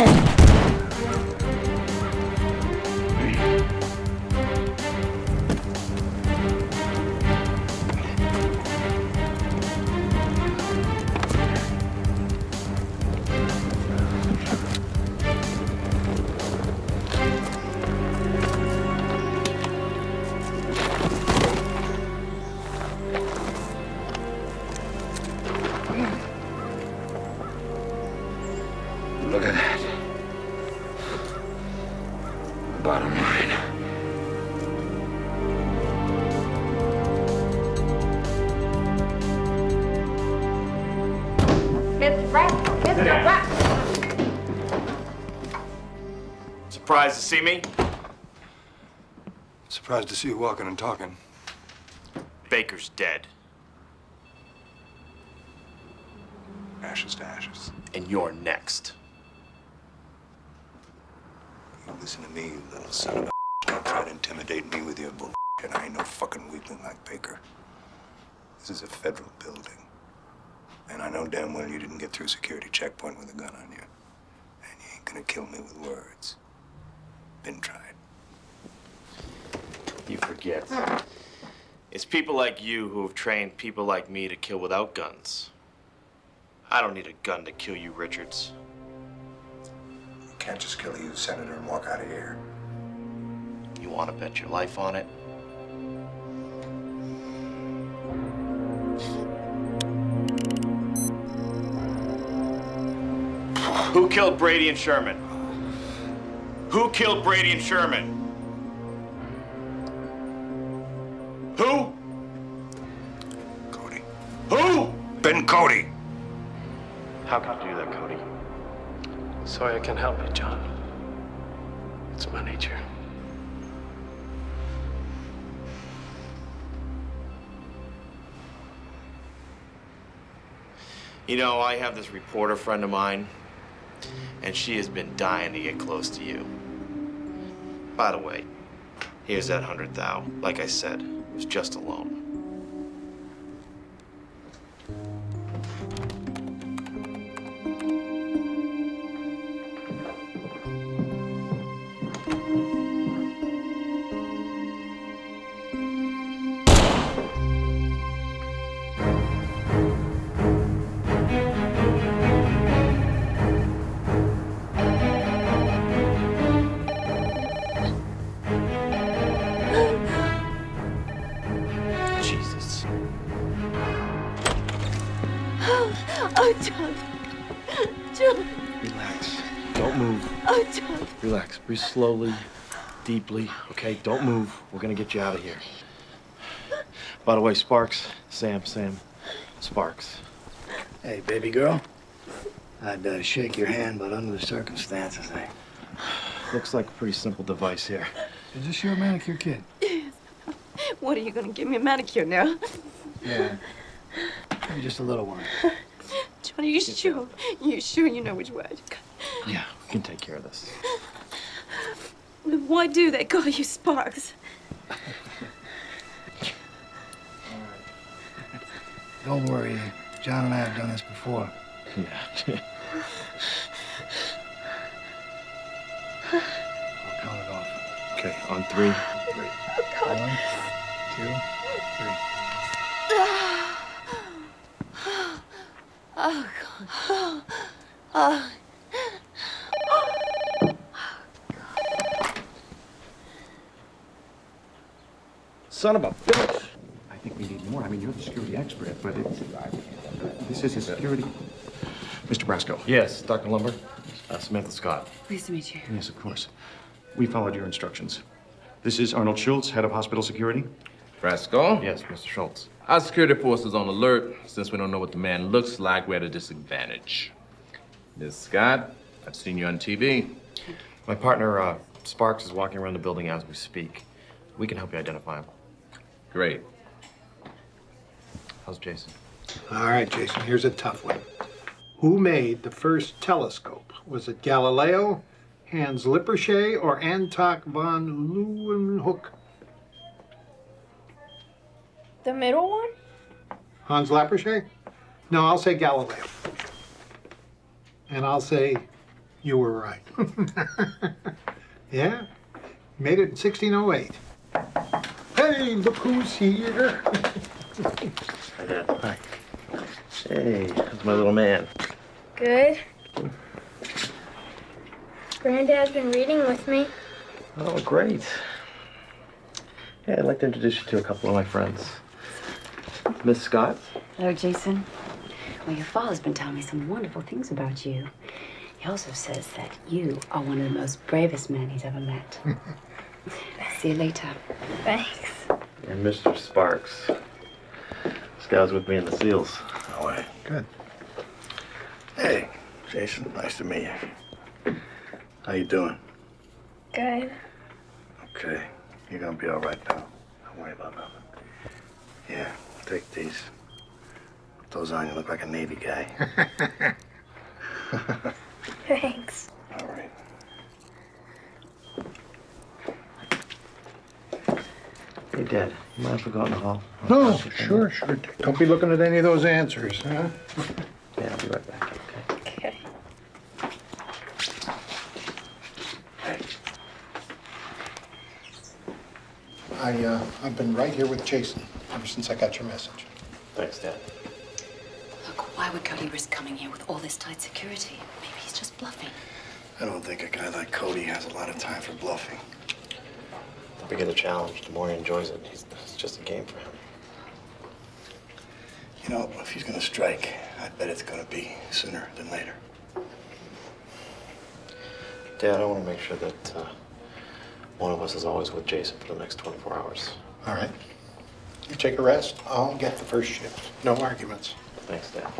Look at that. Bottom line. It's rat. It's a rat. Surprised to see me? Surprised to see you walking and talking. Baker's dead. Ashes to ashes. And you're next. You listen to me, you little son of a Don't try to intimidate me with your bullshit. I ain't no fucking weakling like Baker. This is a federal building. And I know damn well you didn't get through security checkpoint with a gun on you. And you ain't gonna kill me with words. Been tried. You forget. It's people like you who have trained people like me to kill without guns. I don't need a gun to kill you, Richards. You can't just kill a youth senator and walk out of here. You want to bet your life on it? Who killed Brady and Sherman? Who killed Brady and Sherman? Who? Cody. Who? Ben Cody. How could you do that, Cody? Sorry I can't help you, John. It's my nature. You know, I have this reporter friend of mine, and she has been dying to get close to you. By the way, here's that 100,000. Like I said, it was just a loan. Oh, John. John. Relax. Don't move. Oh, John. Relax. Breathe slowly, deeply. Okay, don't move. We're gonna get you out of here. By the way, Sparks, Sam, Sparks. Hey, baby girl. I'd shake your hand, but under the circumstances, Looks like a pretty simple device here. Is this your manicure kit? What, are you gonna give me a manicure now? Yeah. Maybe just a little one. John, are you sure? You sure you know which way to go? Yeah, we can take care of this. Why do they call you Sparks? Don't worry. John and I have done this before. Yeah. I'll count it off. Okay, on three. Oh, God. 1, 2, 3. Oh, God. Oh. Son of a bitch. I think we need more. I mean, you're the security expert, but this is a security. Mr. Brasco. Yes, Dr. Lumber. Samantha Scott. Pleased to meet you. Yes, of course. We followed your instructions. This is Arnold Schultz, head of hospital security. Brasco? Yes, Mr. Schultz. Our security force is on alert. Since we don't know what the man looks like, we're at a disadvantage. Miss Scott, I've seen you on TV. My partner, Sparks, is walking around the building as we speak. We can help you identify him. Great. How's Jason? All right, Jason, here's a tough one. Who made the first telescope? Was it Galileo, Hans Lippershey, or Anton von Leeuwenhoek? The middle one? Hans Lippershey? No, I'll say Galileo. And I'll say you were right. Yeah? Made it in 1608. Hey, look who's here. Hi, Dad. Hi. Hey, that's my little man. Good. Granddad's been reading with me. Oh, great. Hey, I'd like to introduce you to a couple of my friends. Miss Scott. Hello, Jason. Well, your father's been telling me some wonderful things about you. He also says that you are one of the most bravest men he's ever met. See you later. Thanks. And Mr. Sparks. This guy's with me in the SEALs. Oh, wait. Good. Hey, Jason. Nice to meet you. How you doing? Good. Okay. You're gonna be all right, pal. Don't worry about nothing. Yeah, take these. Put those on. You look like a Navy guy. Thanks. All right. Hey, Dad, you mind if we go out in the hall? No, sure. Don't be looking at any of those answers, huh? Yeah, I'll be right back, okay? Okay. I've been right here with Jason ever since I got your message. Thanks, Dad. Look, why would Cody risk coming here with all this tight security? Maybe he's just bluffing. I don't think a guy like Cody has a lot of time for bluffing. The bigger the challenge, the more he enjoys it. It's just a game for him. You know, if he's gonna strike, I bet it's gonna be sooner than later. Dad, I want to make sure that one of us is always with Jason for the next 24 hours. All right. You take a rest. I'll get the first shift. No arguments. Thanks, Dad.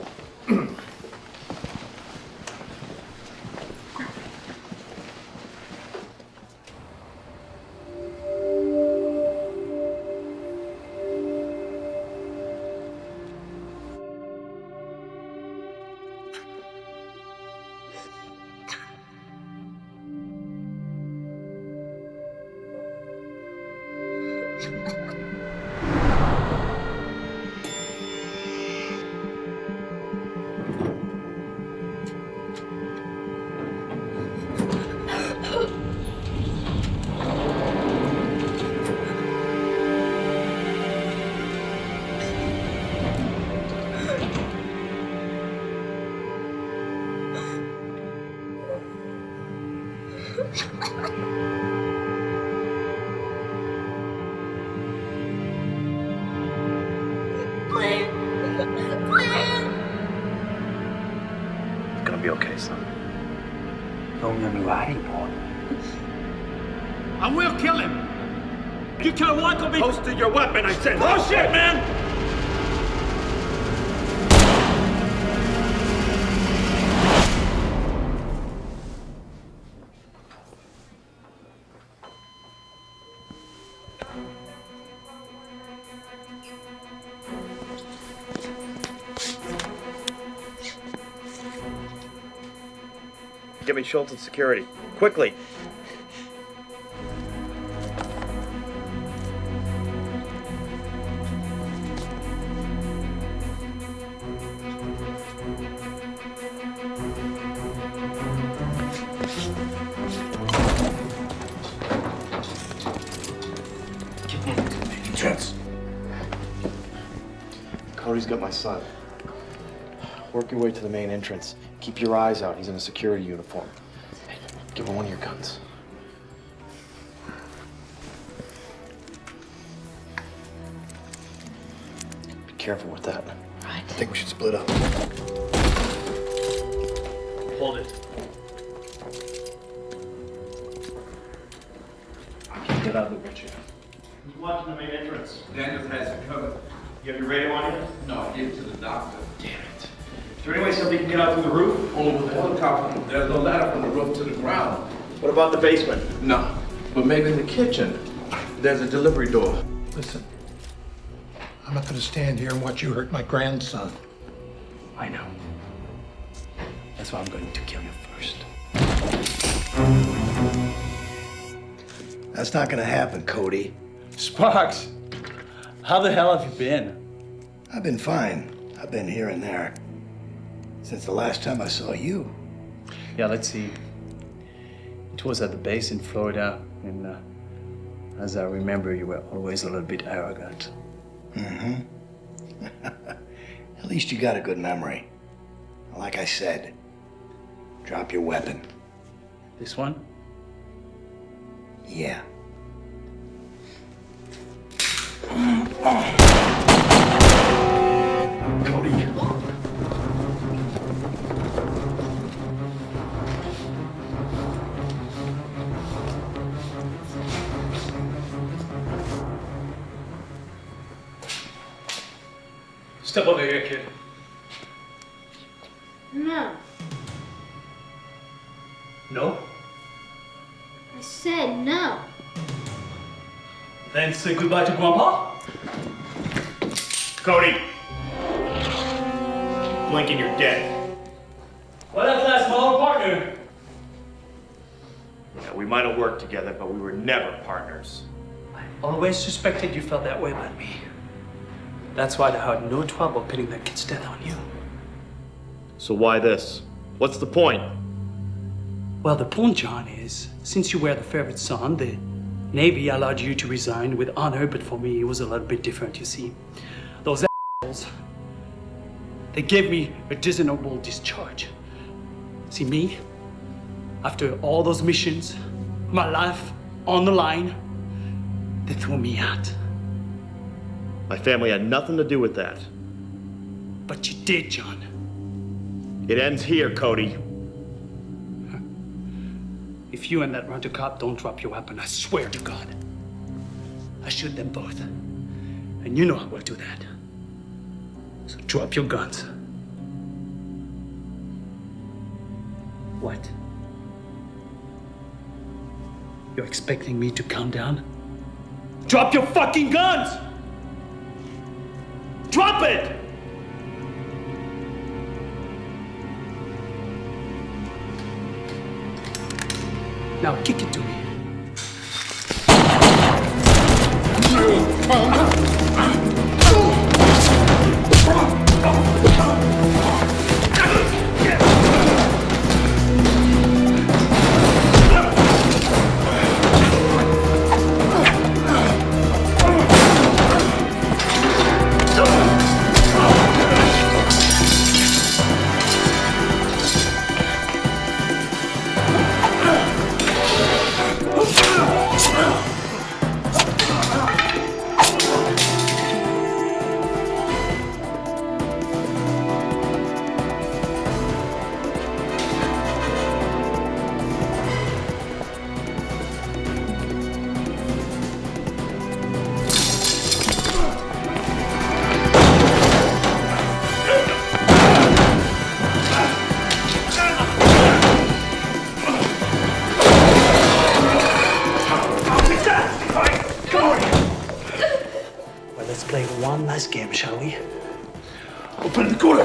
gonna be okay, son. Don't let me ride him, boy. I will kill him! You can't walk on me! Holster your weapon, I said! Oh shit, man! Get me Schultz and security. Quickly! Entrance. Cody's got my son. Work your way to the main entrance. Keep your eyes out. He's in a security uniform. Hey, give him one of your guns. Be careful with that. I think we should split up. Hold it. Get out of the picture. Who's watching the main entrance? Daniels has it covered. You have your radio on you? No, I gave it to the doctor. Damn it. Is there any way somebody can get out through the roof? Only with the helicopter. There's no ladder from the roof to the ground. What about the basement? No, but maybe in the kitchen. There's a delivery door. Listen, I'm not gonna stand here and watch you hurt my grandson. I know. That's why I'm going to kill you first. That's not gonna happen, Cody. Sparks, how the hell have you been? I've been fine. I've been here and there. Since the last time I saw you. Yeah, let's see. It was at the base in Florida, and as I remember, you were always a little bit arrogant. Mm-hmm. At least you got a good memory. Like I said, drop your weapon. This one? Yeah. Cody. Step over here, kid. No. No? I said no. Then say goodbye to Grandpa. Cody! Blink and you're dead. Well, at last, my old partner. Yeah, we might have worked together, but we were never partners. I always suspected you felt that way about me. That's why I had no trouble pinning that kid's death on you. So why this? What's the point? Well, the point, John, is since you were the favorite son, the Navy allowed you to resign with honor, but for me, it was a little bit different, you see. Those assholes, they gave me a dishonorable discharge. See, me, after all those missions, my life on the line, they threw me out. My family had nothing to do with that. But you did, John. It ends here, Cody. If you and that rent-a-cop don't drop your weapon, I swear to God, I shoot them both. And you know I will do that. So drop your guns. What? You're expecting me to calm down? Drop your fucking guns! Drop it! Now kick it to me. nice game, shall we? Open the cooler.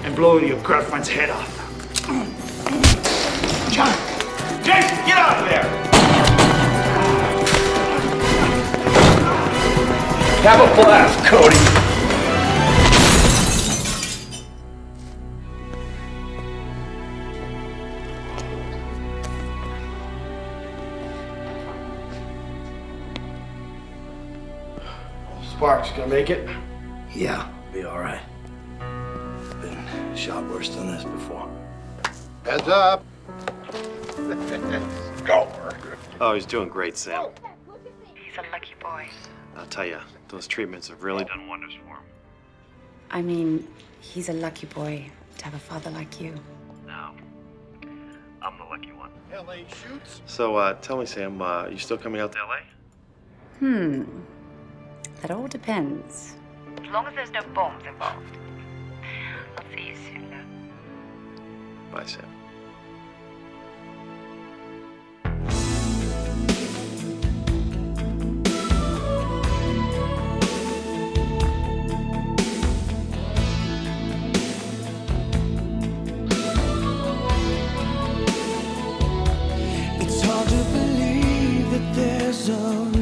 And blow your girlfriend's head off. John! Jason, get out of there! Have a blast, Cody. Sparks, gonna make it? Yeah, be all right. Been shot worse than this before. Heads up. Go. Oh, he's doing great, Sam. He's a lucky boy. I'll tell you, those treatments have really done wonders for him. I mean, he's a lucky boy to have a father like you. No, I'm the lucky one. LA shoots. So, tell me, Sam, you still coming out to LA? That all depends. As long as there's no bombs involved. I'll see you soon, love. Bye, Sam. It's hard to believe that there's a